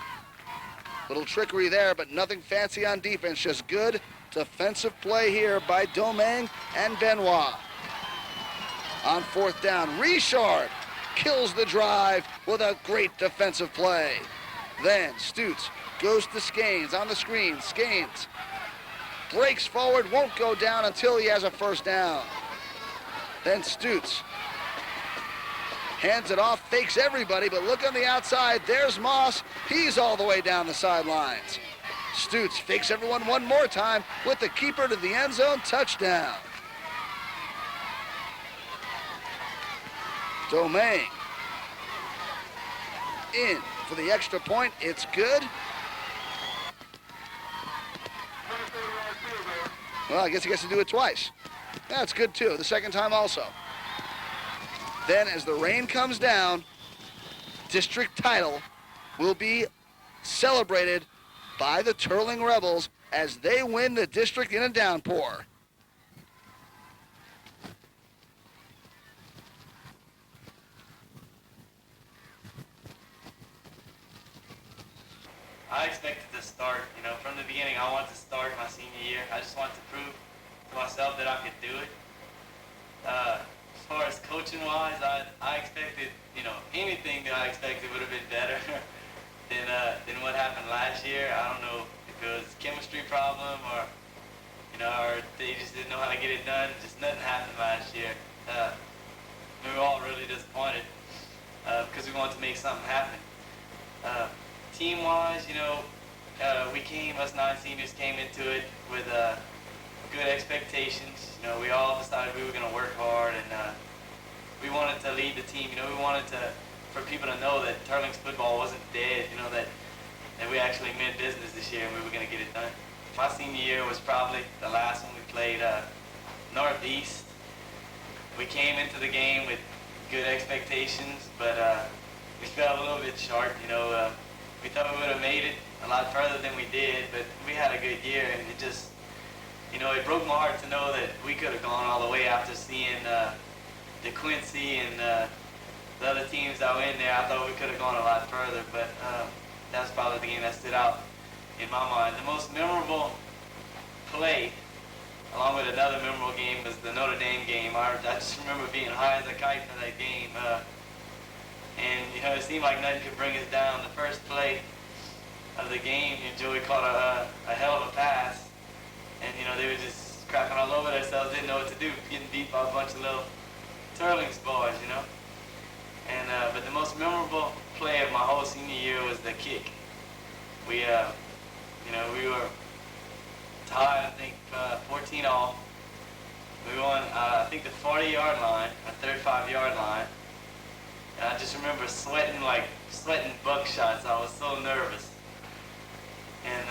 Little trickery there, but nothing fancy on defense, just good defensive play here by Domingue and Benoit. On fourth down, Richard kills the drive with a great defensive play. Then Stutes goes to Skanes on the screen. Skanes breaks forward, won't go down until he has a first down. Then Stutz hands it off, fakes everybody, but look on the outside. There's Moss. He's all the way down the sidelines. Stutz fakes everyone one more time with the keeper to the end zone. Touchdown. Domingue in for the extra point. It's good. Well, I guess he gets to do it twice. That's good too, the second time also. Then as the rain comes down, district title will be celebrated by the Teurling Rebels as they win the district in a downpour. I expected to start, from the beginning. I wanted to start my senior year. I just wanted to prove to myself that I could do it. As far as coaching-wise, I expected, anything that I expected would have been better than what happened last year. I don't know if it was a chemistry problem or they just didn't know how to get it done. Just nothing happened last year. We were all really disappointed because we wanted to make something happen. Team-wise, us 9 seniors came into it with good expectations. We all decided we were going to work hard, and we wanted to lead the team. We wanted for people to know that Teurlings football wasn't dead. That we actually meant business this year, and we were going to get it done. My senior year was probably the last one. We played Northeast. We came into the game with good expectations, but we fell a little bit short. We thought we would have made it a lot further than we did, but we had a good year, and it just, it broke my heart to know that we could have gone all the way after seeing DeQuincy and the other teams that were in there. I thought we could have gone a lot further, but that's probably the game that stood out in my mind. The most memorable play, along with another memorable game, was the Notre Dame game. I just remember being high as a kite for that game. And, it seemed like nothing could bring us down. The first play of the game, Joey caught a hell of a pass. And, they were just crapping all over themselves, didn't know what to do, getting beat by a bunch of little Teurlings boys, And, but the most memorable play of my whole senior year was the kick. We were tied, I think, 14 all. We were on, I think, the 40-yard line, a 35-yard line. And I just remember sweating buckshots. I was so nervous. And,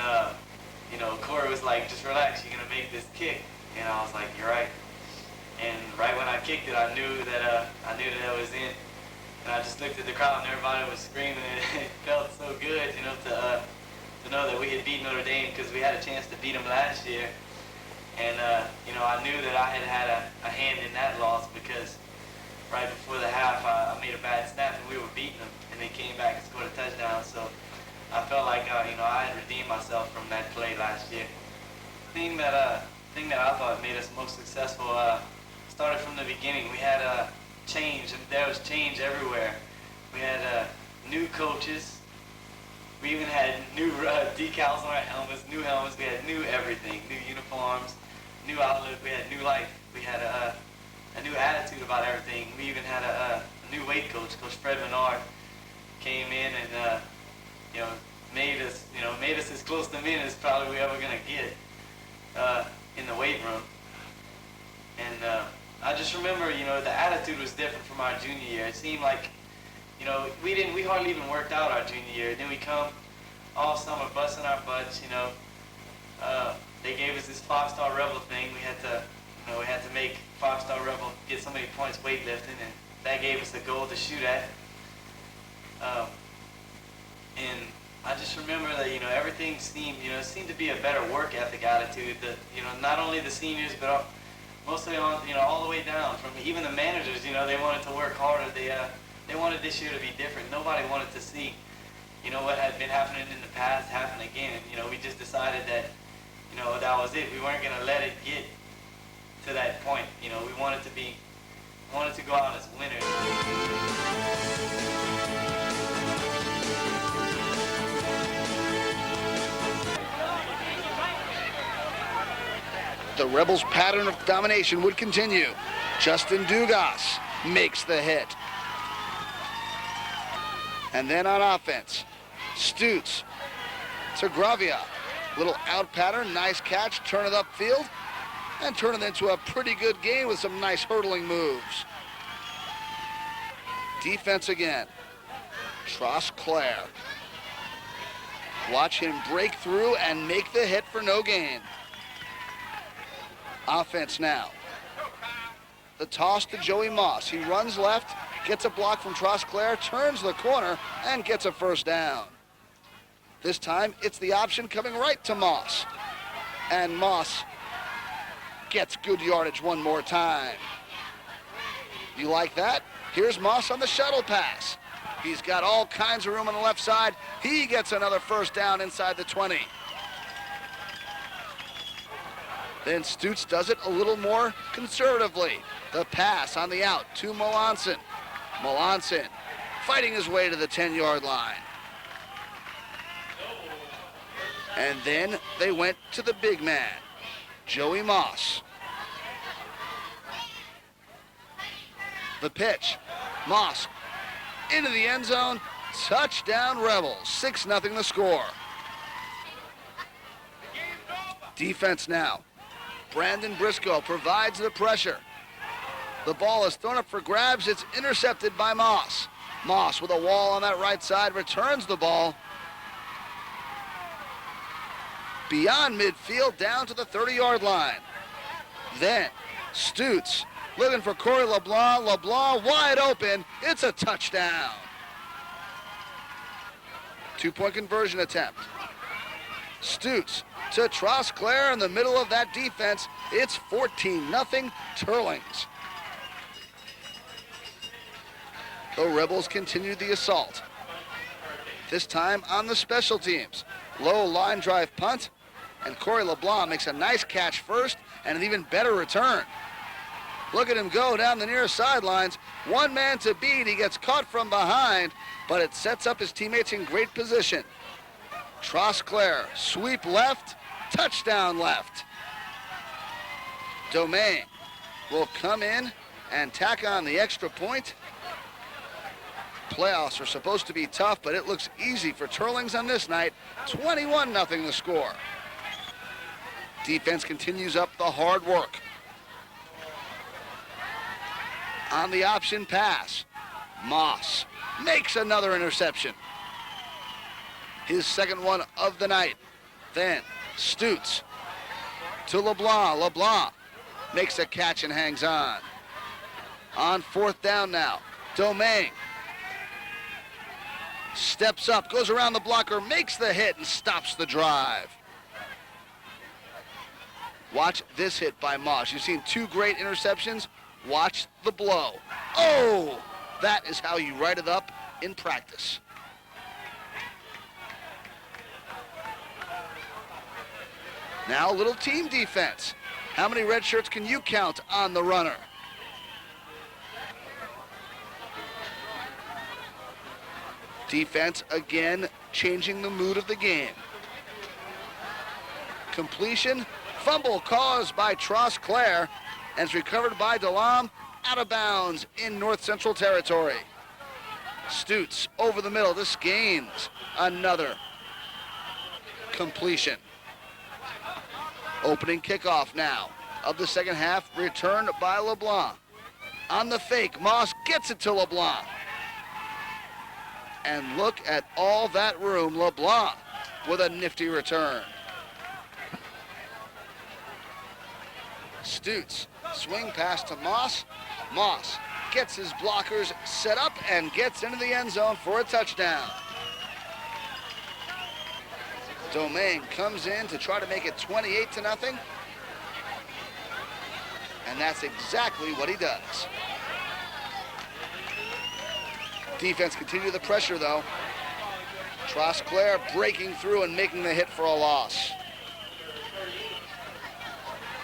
Corey was like, just relax, you're going to make this kick. And I was like, you're right. And right when I kicked it, I knew that I was in. And I just looked at the crowd, and everybody was screaming, and it felt so good, to know that we had beat Notre Dame, because we had a chance to beat them last year. And, I knew that I had a hand in that loss, because right before the half, I made a bad snap, and we were beating them, and they came back and scored a touchdown. So I felt like, I had redeemed myself from that play last year. The thing that I thought made us most successful started from the beginning. We had change, and there was change everywhere. We had new coaches. We even had new decals on our helmets, new helmets. We had new everything, new uniforms, new outlook. We had new life. We had a new attitude about everything. We even had a new weight coach, Coach Fred Menard, came in and made us as close to men as probably we ever gonna get in the weight room. And I just remember, the attitude was different from our junior year. It seemed like, we hardly even worked out our junior year. Then we come all summer busting our butts. They gave us this 5-star rebel thing. We had to make 5-star rebel get so many points weightlifting, and that gave us a goal to shoot at. And I just remember that, everything seemed to be a better work ethic attitude. That, not only the seniors, but mostly on, all the way down. From even the managers, they wanted to work harder. They wanted this year to be different. Nobody wanted to see, what had been happening in the past happen again. And, we just decided that, that was it. We weren't going to let it get to that point. We wanted to go out as winners. The Rebels' pattern of domination would continue. Justin Dugas makes the hit. And then on offense, Stutz to Gravia. Little out pattern, nice catch, turn it upfield, and turn it into a pretty good game with some nice hurdling moves. Defense again. Trosclair. Watch him break through and make the hit for no gain. Offense now. The toss to Joey Moss. He runs left, gets a block from Trosclair, turns the corner, and gets a first down. This time, it's the option coming right to Moss. And Moss gets good yardage one more time. You like that? Here's Moss on the shuttle pass. He's got all kinds of room on the left side. He gets another first down inside the 20. Then Stutz does it a little more conservatively. The pass on the out to Melanson. Melanson fighting his way to the 10-yard line. And then they went to the big man, Joey Moss. The pitch, Moss into the end zone, touchdown Rebels, 6-0 the score. Defense now. Brandon Briscoe provides the pressure. The ball is thrown up for grabs. It's intercepted by Moss. Moss with a wall on that right side returns the ball beyond midfield down to the 30-yard line. Then Stutz looking for Corey LeBlanc. LeBlanc wide open. It's a touchdown. 2-point conversion attempt. Stutz to Trosclair in the middle of that defense. It's 14-0 Teurlings. The Rebels continue the assault. This time on the special teams. Low line drive punt, and Corey LeBlanc makes a nice catch first and an even better return. Look at him go down the near sidelines. One man to beat. He gets caught from behind, but it sets up his teammates in great position. Trosclair, sweep left, touchdown left. Domain will come in and tack on the extra point. Playoffs are supposed to be tough, but it looks easy for Teurlings on this night. 21-0 the score. Defense continues up the hard work. On the option pass, Moss makes another interception. His second one of the night. Then Stutz to LeBlanc. LeBlanc makes a catch and hangs on. On fourth down now, Domain steps up, goes around the blocker, makes the hit, and stops the drive. Watch this hit by Moss. You've seen two great interceptions. Watch the blow. Oh, that is how you write it up in practice. Now a little team defense. How many red shirts can you count on the runner? Defense again changing the mood of the game. Completion, fumble caused by Trosclair, and it's recovered by Delam, out of bounds in North Central territory. Stutz over the middle. This gains another completion. Opening kickoff now of the second half, returned by LeBlanc. On the fake, Moss gets it to LeBlanc. And look at all that room. LeBlanc with a nifty return. Stutz, swing pass to Moss. Moss gets his blockers set up and gets into the end zone for a touchdown. Domain comes in to try to make it 28-0. And that's exactly what he does. Defense continue the pressure, though. Trosclair breaking through and making the hit for a loss.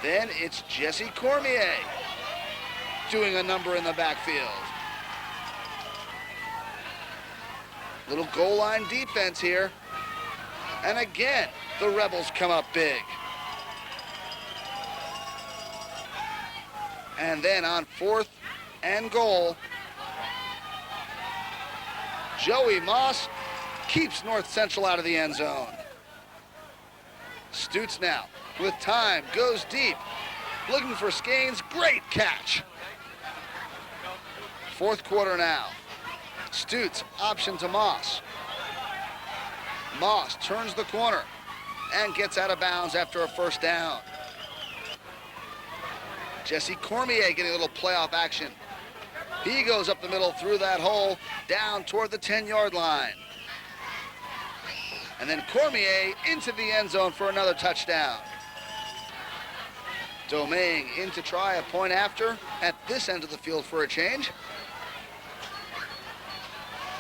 Then it's Jesse Cormier doing a number in the backfield. Little goal line defense here. And again, the Rebels come up big. And then on 4th and goal, Joey Moss keeps North Central out of the end zone. Stutes now with time, goes deep, looking for Skanes, great catch. 4th quarter now. Stutes option to Moss. Moss turns the corner and gets out of bounds after a first down. Jesse Cormier getting a little playoff action. He goes up the middle through that hole, down toward the 10-yard line. And then Cormier into the end zone for another touchdown. Domingue in to try a point after at this end of the field for a change.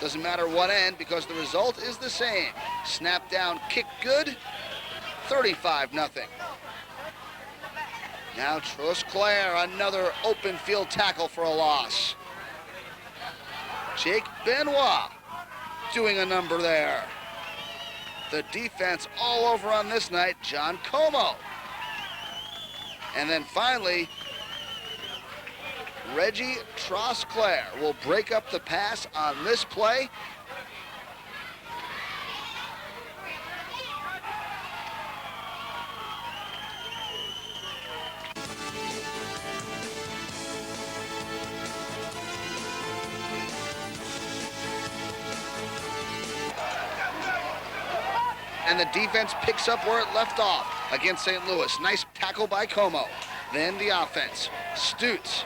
Doesn't matter what end because the result is the same. Snap down, kick good, 35-0. Now Trosclair, another open field tackle for a loss. Jake Benoit doing a number there. The defense all over on this night, John Como. And then finally, Reggie Trosclair will break up the pass on this play. And the defense picks up where it left off against St. Louis. Nice tackle by Como. Then the offense. Stutes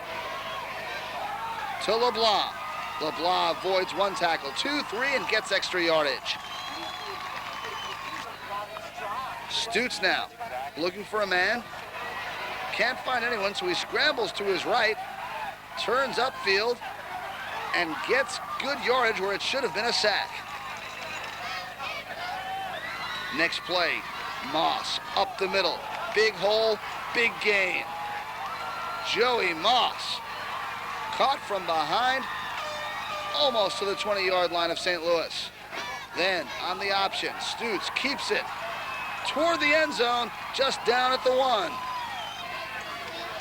to LeBlanc. LeBlanc avoids one tackle, 2, 3, and gets extra yardage. Stutes now looking for a man. Can't find anyone, so he scrambles to his right, turns upfield, and gets good yardage where it should have been a sack. Next play, Moss up the middle. Big hole, big gain. Joey Moss caught from behind, almost to the 20-yard line of St. Louis. Then on the option, Stutes keeps it toward the end zone, just down at the 1.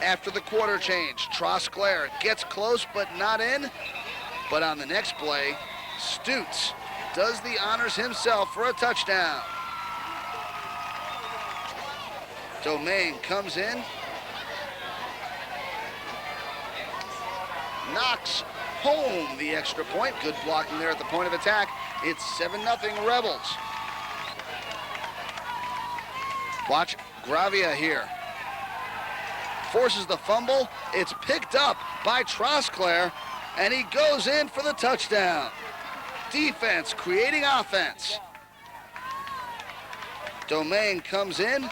After the quarter change, Trosclair gets close but not in. But on the next play, Stutes does the honors himself for a touchdown. Domingue comes in, knocks home the extra point. Good blocking there at the point of attack. It's 7-0 Rebels. Watch Gravia here. Forces the fumble. It's picked up by Trosclair, and he goes in for the touchdown. Defense creating offense. Domingue comes in.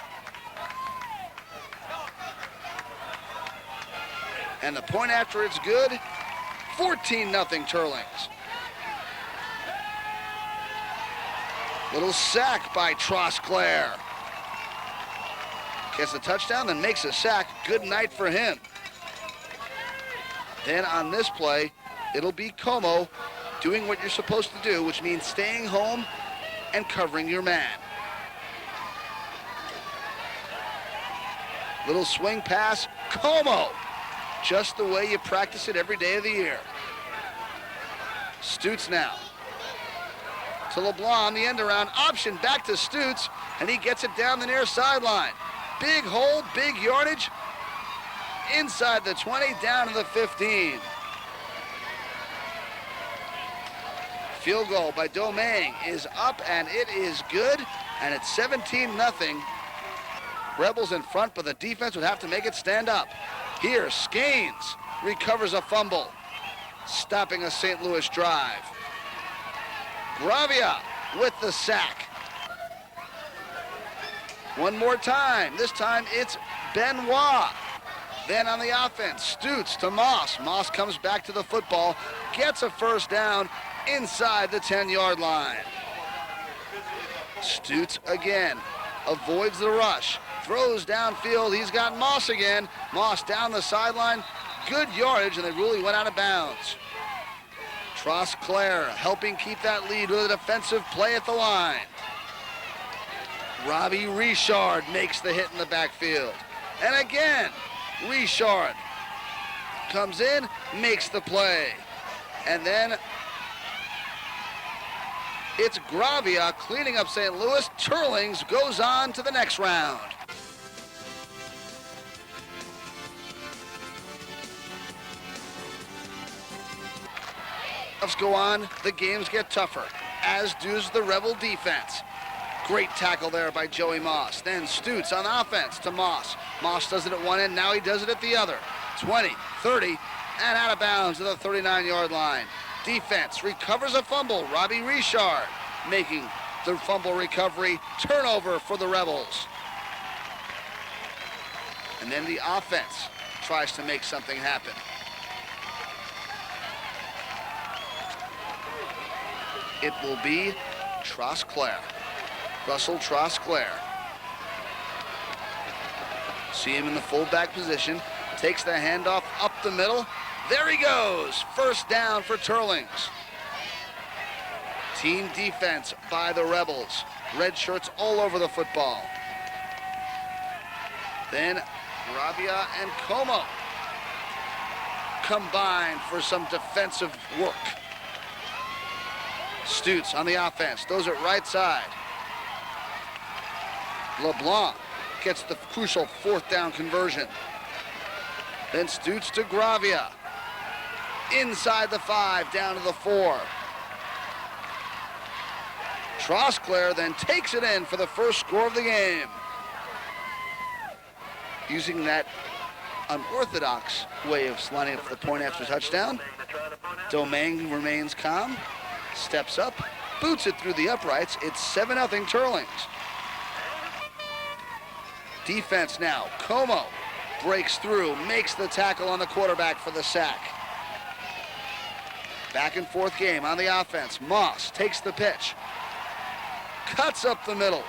And the point after it's good, 14-0 Teurlings. Little sack by Trosclair. Gets a touchdown, then makes a sack. Good night for him. Then on this play, it'll be Como doing what you're supposed to do, which means staying home and covering your man. Little swing pass, Como. Just the way you practice it every day of the year. Stutes now to LeBlanc on the end around. Option back to Stutes, and he gets it down the near sideline. Big hole, big yardage. Inside the 20, down to the 15. Field goal by Domingue is up, and it is good, and it's 17-0. Rebels in front, but the defense would have to make it stand up. Here, Skanes recovers a fumble, stopping a St. Louis drive. Gravia with the sack. One more time. This time it's Benoit. Then on the offense, Stutes to Moss. Moss comes back to the football, gets a first down inside the 10-yard line. Stutes again avoids the rush. Throws downfield. He's got Moss again. Moss down the sideline. Good yardage, and they really went out of bounds. Trosclair helping keep that lead with a defensive play at the line. Robbie Richard makes the hit in the backfield. And again, Richard comes in, makes the play. And then it's Gravia cleaning up St. Louis. Teurlings goes on to the next round. Let's go on. The games get tougher, as does the Rebel defense. Great tackle there by Joey Moss. Then Stutz on offense to Moss. Moss does it at one end, now he does it at the other. 20, 30, and out of bounds to the 39-yard line. Defense recovers a fumble. Robbie Richard making the fumble recovery. Turnover for the Rebels. And then the offense tries to make something happen. It will be Trosclair. Russell Trosclair. See him in the fullback position. Takes the handoff up the middle. There he goes. First down for Teurlings. Team defense by the Rebels. Red shirts all over the football. Then Gravia and Como combine for some defensive work. Stutz on the offense. Those at right side. LeBlanc gets the crucial fourth down conversion. Then Stutz to Gravia. Inside the 5, down to the 4. Trosclair then takes it in for the first score of the game. Using that unorthodox way of lining up for the point after touchdown. Domingue remains calm, steps up, boots it through the uprights. It's 7-0 Teurlings. Defense now. Como breaks through, makes the tackle on the quarterback for the sack. Back and forth game on the offense. Moss takes the pitch. Cuts up the middle.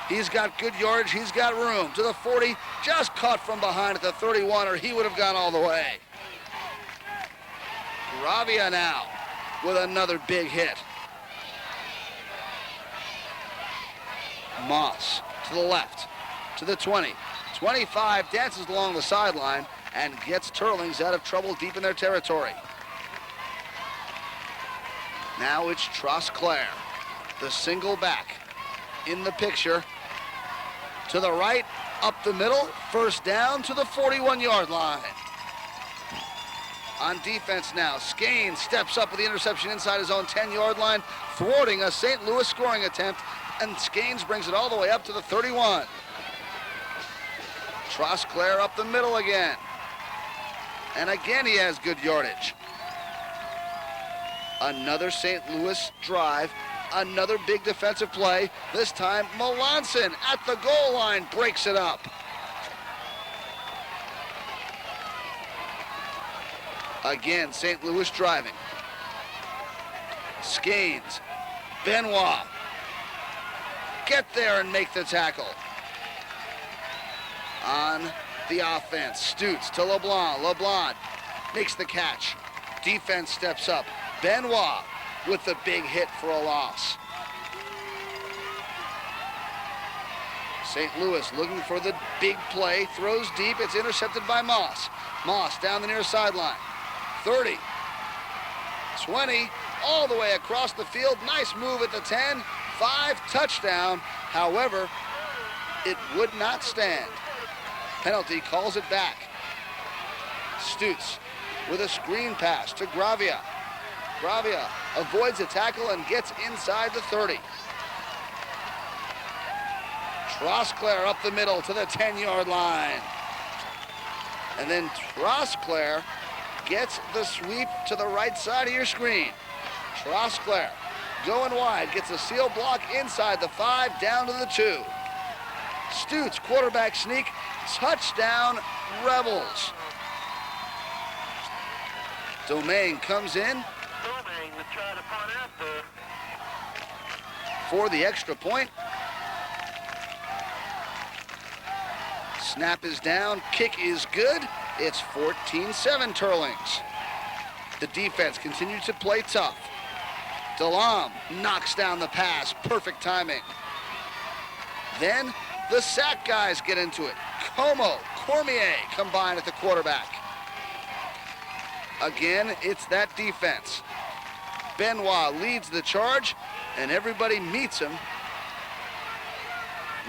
He's got good yardage. He's got room. To the 40. Just caught from behind at the 31, or he would have gone all the way. Gravia now with another big hit. Moss to the left. To the 20. 25 dances along the sideline and gets Teurlings out of trouble deep in their territory. Now it's Trosclair, the single back in the picture. To the right, up the middle, first down to the 41-yard line. On defense now, Skane steps up with the interception inside his own 10-yard line, thwarting a St. Louis scoring attempt, and Skanes brings it all the way up to the 31. Trosclair up the middle again. And again he has good yardage. Another St. Louis drive, another big defensive play. This time Melanson at the goal line breaks it up. Again, St. Louis driving. Skanes, Benoit, get there and make the tackle. On the offense, Stutz to LeBlanc. LeBlanc makes the catch. Defense steps up. Benoit with the big hit for a loss. St. Louis looking for the big play. Throws deep. It's intercepted by Moss. Moss down the near sideline. 30. 20. All the way across the field. Nice move at the 10. 5, touchdown. However, it would not stand. Penalty calls it back. Stutz with a screen pass to Gravia. Gravia avoids a tackle and gets inside the 30. Trosclair up the middle to the 10-yard line. And then Trosclair gets the sweep to the right side of your screen. Trosclair going wide, gets a seal block inside the 5, down to the 2. Stutz, quarterback sneak, touchdown, Rebels. Domingue comes in for the extra point. Snap is down, kick is good. It's 14-7 Teurlings. The defense continues to play tough. Delam knocks down the pass, perfect timing. Then the sack guys get into it. Como, Cormier combine at the quarterback. Again, it's that defense. Benoit leads the charge, and everybody meets him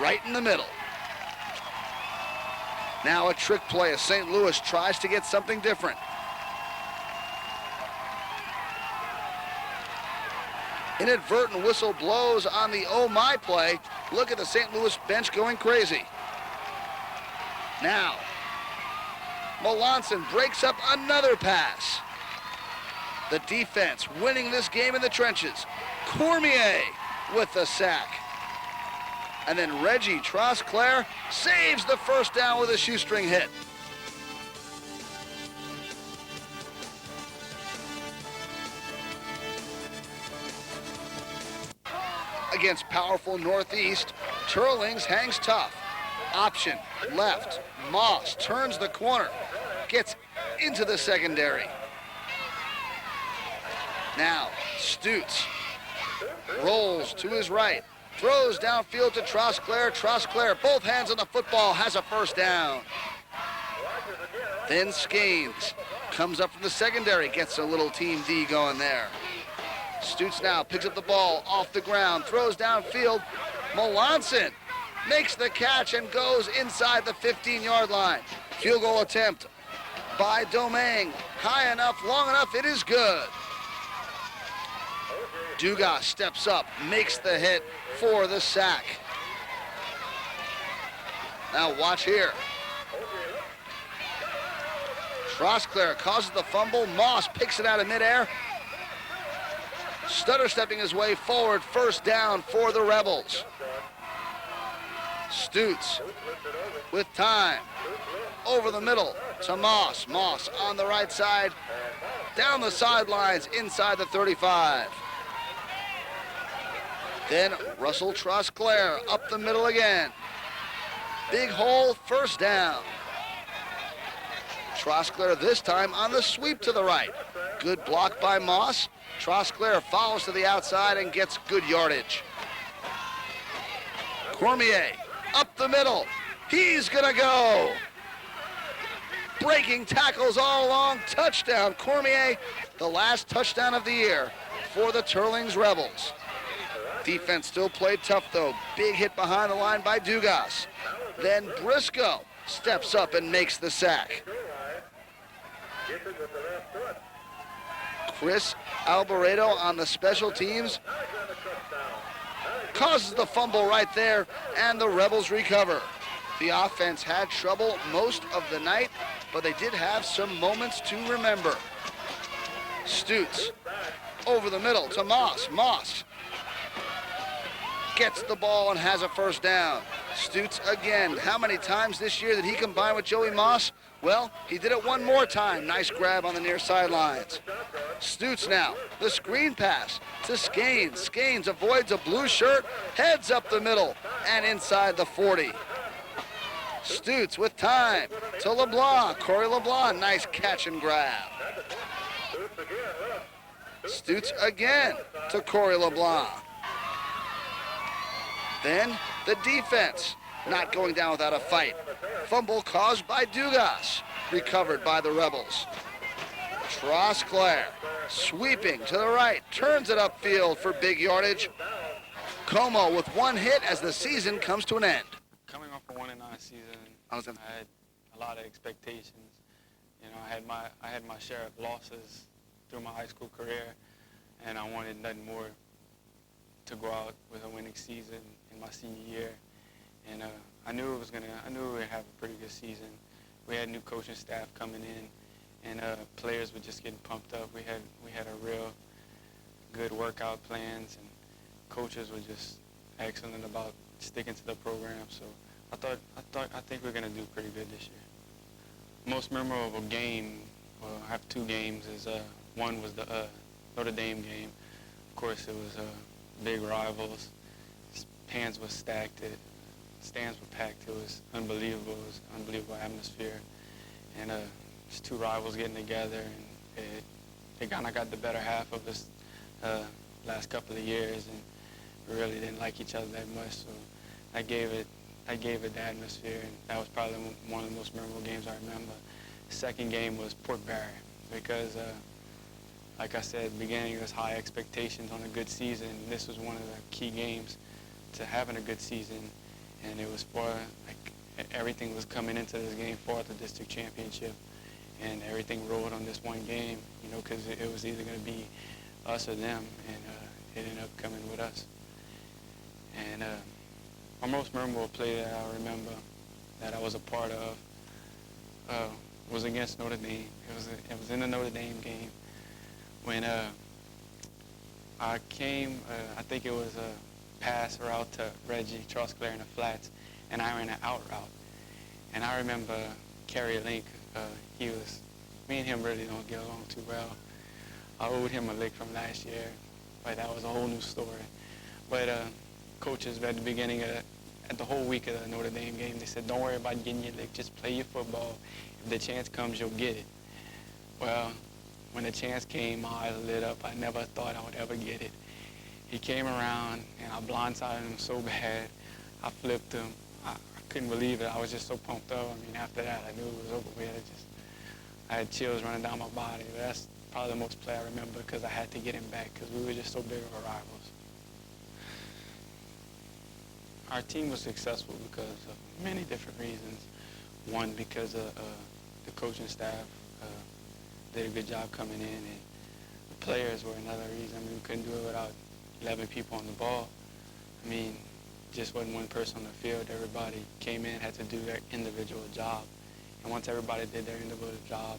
right in the middle. Now a trick play as St. Louis tries to get something different. Inadvertent whistle blows on the oh my play. Look at the St. Louis bench going crazy. Now, Melanson breaks up another pass. The defense winning this game in the trenches. Cormier with the sack. And then Reggie Trosclair saves the first down with a shoestring hit. Against powerful Northeast, Teurlings hangs tough. Option, left, Moss turns the corner, gets into the secondary. Now, Stutz rolls to his right, throws downfield to Trosclair. Trosclair, both hands on the football, has a first down. Then Skanes comes up from the secondary, gets a little Team D going there. Stutz now picks up the ball off the ground, throws downfield. Melanson makes the catch and goes inside the 15-yard line. Field goal attempt by Domingue. High enough, long enough, it is good. Dugas steps up, makes the hit for the sack. Now watch here. Trosclair causes the fumble. Moss picks it out of midair. Stutter stepping his way forward, first down for the Rebels. Stutz with time, over the middle to Moss. Moss on the right side, down the sidelines, inside the 35. Then Russell Trosclair up the middle again. Big hole, first down. Trosclair this time on the sweep to the right. Good block by Moss. Trosclair follows to the outside and gets good yardage. Cormier up the middle. He's gonna go. Breaking tackles all along. Touchdown, Cormier. The last touchdown of the year for the Teurlings Rebels. Defense still played tough though. Big hit behind the line by Dugas. Then Briscoe steps up and makes the sack. Chris Alboreto on the special teams causes the fumble right there, and the Rebels recover. The offense had trouble most of the night, but they did have some moments to remember. Stutz over the middle to Moss. Moss gets the ball and has a first down. Stutz again. How many times this year did he combine with Joey Moss? Well, he did it one more time. Nice grab on the near sidelines. Stutz now, the screen pass to Skanes. Skanes avoids a blue shirt, heads up the middle and inside the 40. Stutz with time to LeBlanc. Corey LeBlanc, nice catch and grab. Stutz again to Corey LeBlanc. Then the defense not going down without a fight. Fumble caused by Dugas, recovered by the Rebels. Trosclair sweeping to the right, turns it upfield for big yardage. Como with one hit as the season comes to an end. Coming off a 1-9 season, I had a lot of expectations. You know, I had my share of losses through my high school career, and I wanted nothing more to go out with a winning season in my senior year. And I knew we would have a pretty good season. We had new coaching staff coming in, and players were just getting pumped up. We had a real good workout plans, and coaches were just excellent about sticking to the program. So I think we're gonna do pretty good this year. Most memorable game, well, I have two games. One was the Notre Dame game. Of course, it was big rivals. Pans were stacked. Stands were packed. It was unbelievable. It was an unbelievable atmosphere. And just two rivals getting together, and they kind of got the better half of us last couple of years, and we really didn't like each other that much. So I gave it the atmosphere, and that was probably one of the most memorable games I remember. The second game was Port Barry. because, like I said, at the beginning, it was high expectations on a good season. This was one of the key games to having a good season, and it was for, like, everything was coming into this game for the district championship, and everything rolled on this one game, you know, because it was either going to be us or them, and it ended up coming with us. And my most memorable play that I remember that I was a part of was against Notre Dame. It was in the Notre Dame game when I came, I think it was a pass route to Reggie, Charles Clare in the flats, and I ran an out route. And I remember Kerry Link, me and him really don't get along too well. I owed him a lick from last year, but that was a whole new story. But coaches at the beginning of at the whole week of the Notre Dame game, they said, don't worry about getting your lick, just play your football. If the chance comes, you'll get it. Well, when the chance came, my eyes lit up. I never thought I would ever get it. He came around, and I blindsided him so bad. I flipped him. I couldn't believe it. I was just so pumped up. I mean, after that, I knew it was over with. I had chills running down my body. That's probably the most play I remember because I had to get him back because we were just so big of a rivals. Our team was successful because of many different reasons. One, because the coaching staff did a good job coming in, and the players were another reason. I mean, we couldn't do it without 11 people on the ball. I mean, just wasn't one person on the field. Everybody came in, had to do their individual job. And once everybody did their individual job,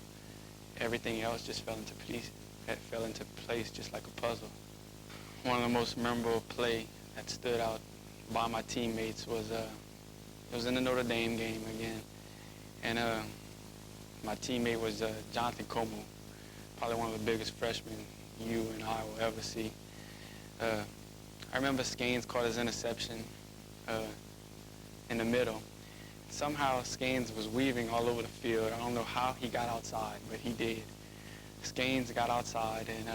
everything else just fell into place just like a puzzle. One of the most memorable play that stood out by my teammates was it was in the Notre Dame game again, and my teammate was Jonathan Como, probably one of the biggest freshmen you and I will ever see. I remember Skanes caught his interception in the middle. Somehow Skanes was weaving all over the field. I don't know how he got outside, but he did. Skanes got outside, and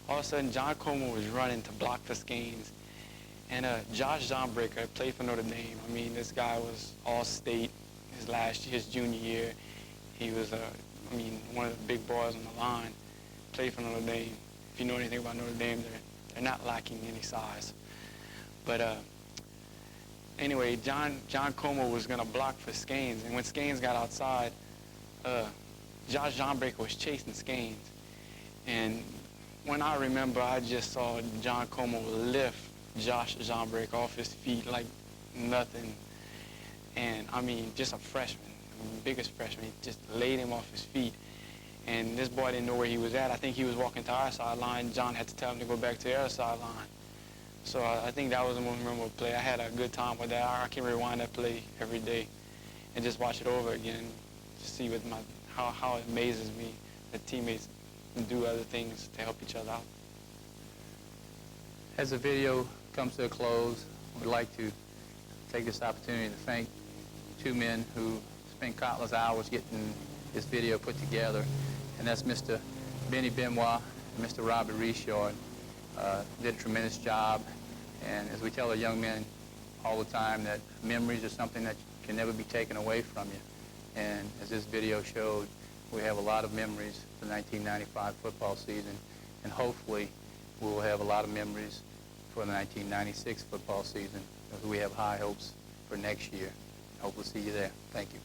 all of a sudden John Como was running to block for Skanes. And Josh Johnbreaker played for Notre Dame. I mean, this guy was all-state his junior year. He was, one of the big boys on the line. Played for Notre Dame. If you know anything about Notre Dame, they're not lacking any size. But anyway, John Como was going to block for Skanes, and when Skanes got outside, Josh Johnbreaker was chasing Skanes. And when I remember, I just saw John Como lift Josh Johnbreaker off his feet like nothing. And I mean, just a freshman, biggest freshman, he just laid him off his feet. And this boy didn't know where he was at. I think he was walking to our sideline. John had to tell him to go back to their sideline. So I think that was the most memorable play. I had a good time with that. I can rewind that play every day and just watch it over again to see how it amazes me that teammates do other things to help each other out. As the video comes to a close, we'd like to take this opportunity to thank two men who spent countless hours getting this video put together, and that's Mr. Benny Benoit and Mr. Robert Richard. Did a tremendous job, and as we tell our young men all the time, that memories are something that can never be taken away from you. And as this video showed, we have a lot of memories for the 1995 football season, and hopefully we will have a lot of memories for the 1996 football season, as we have high hopes for next year. Hope we'll see you there. Thank you.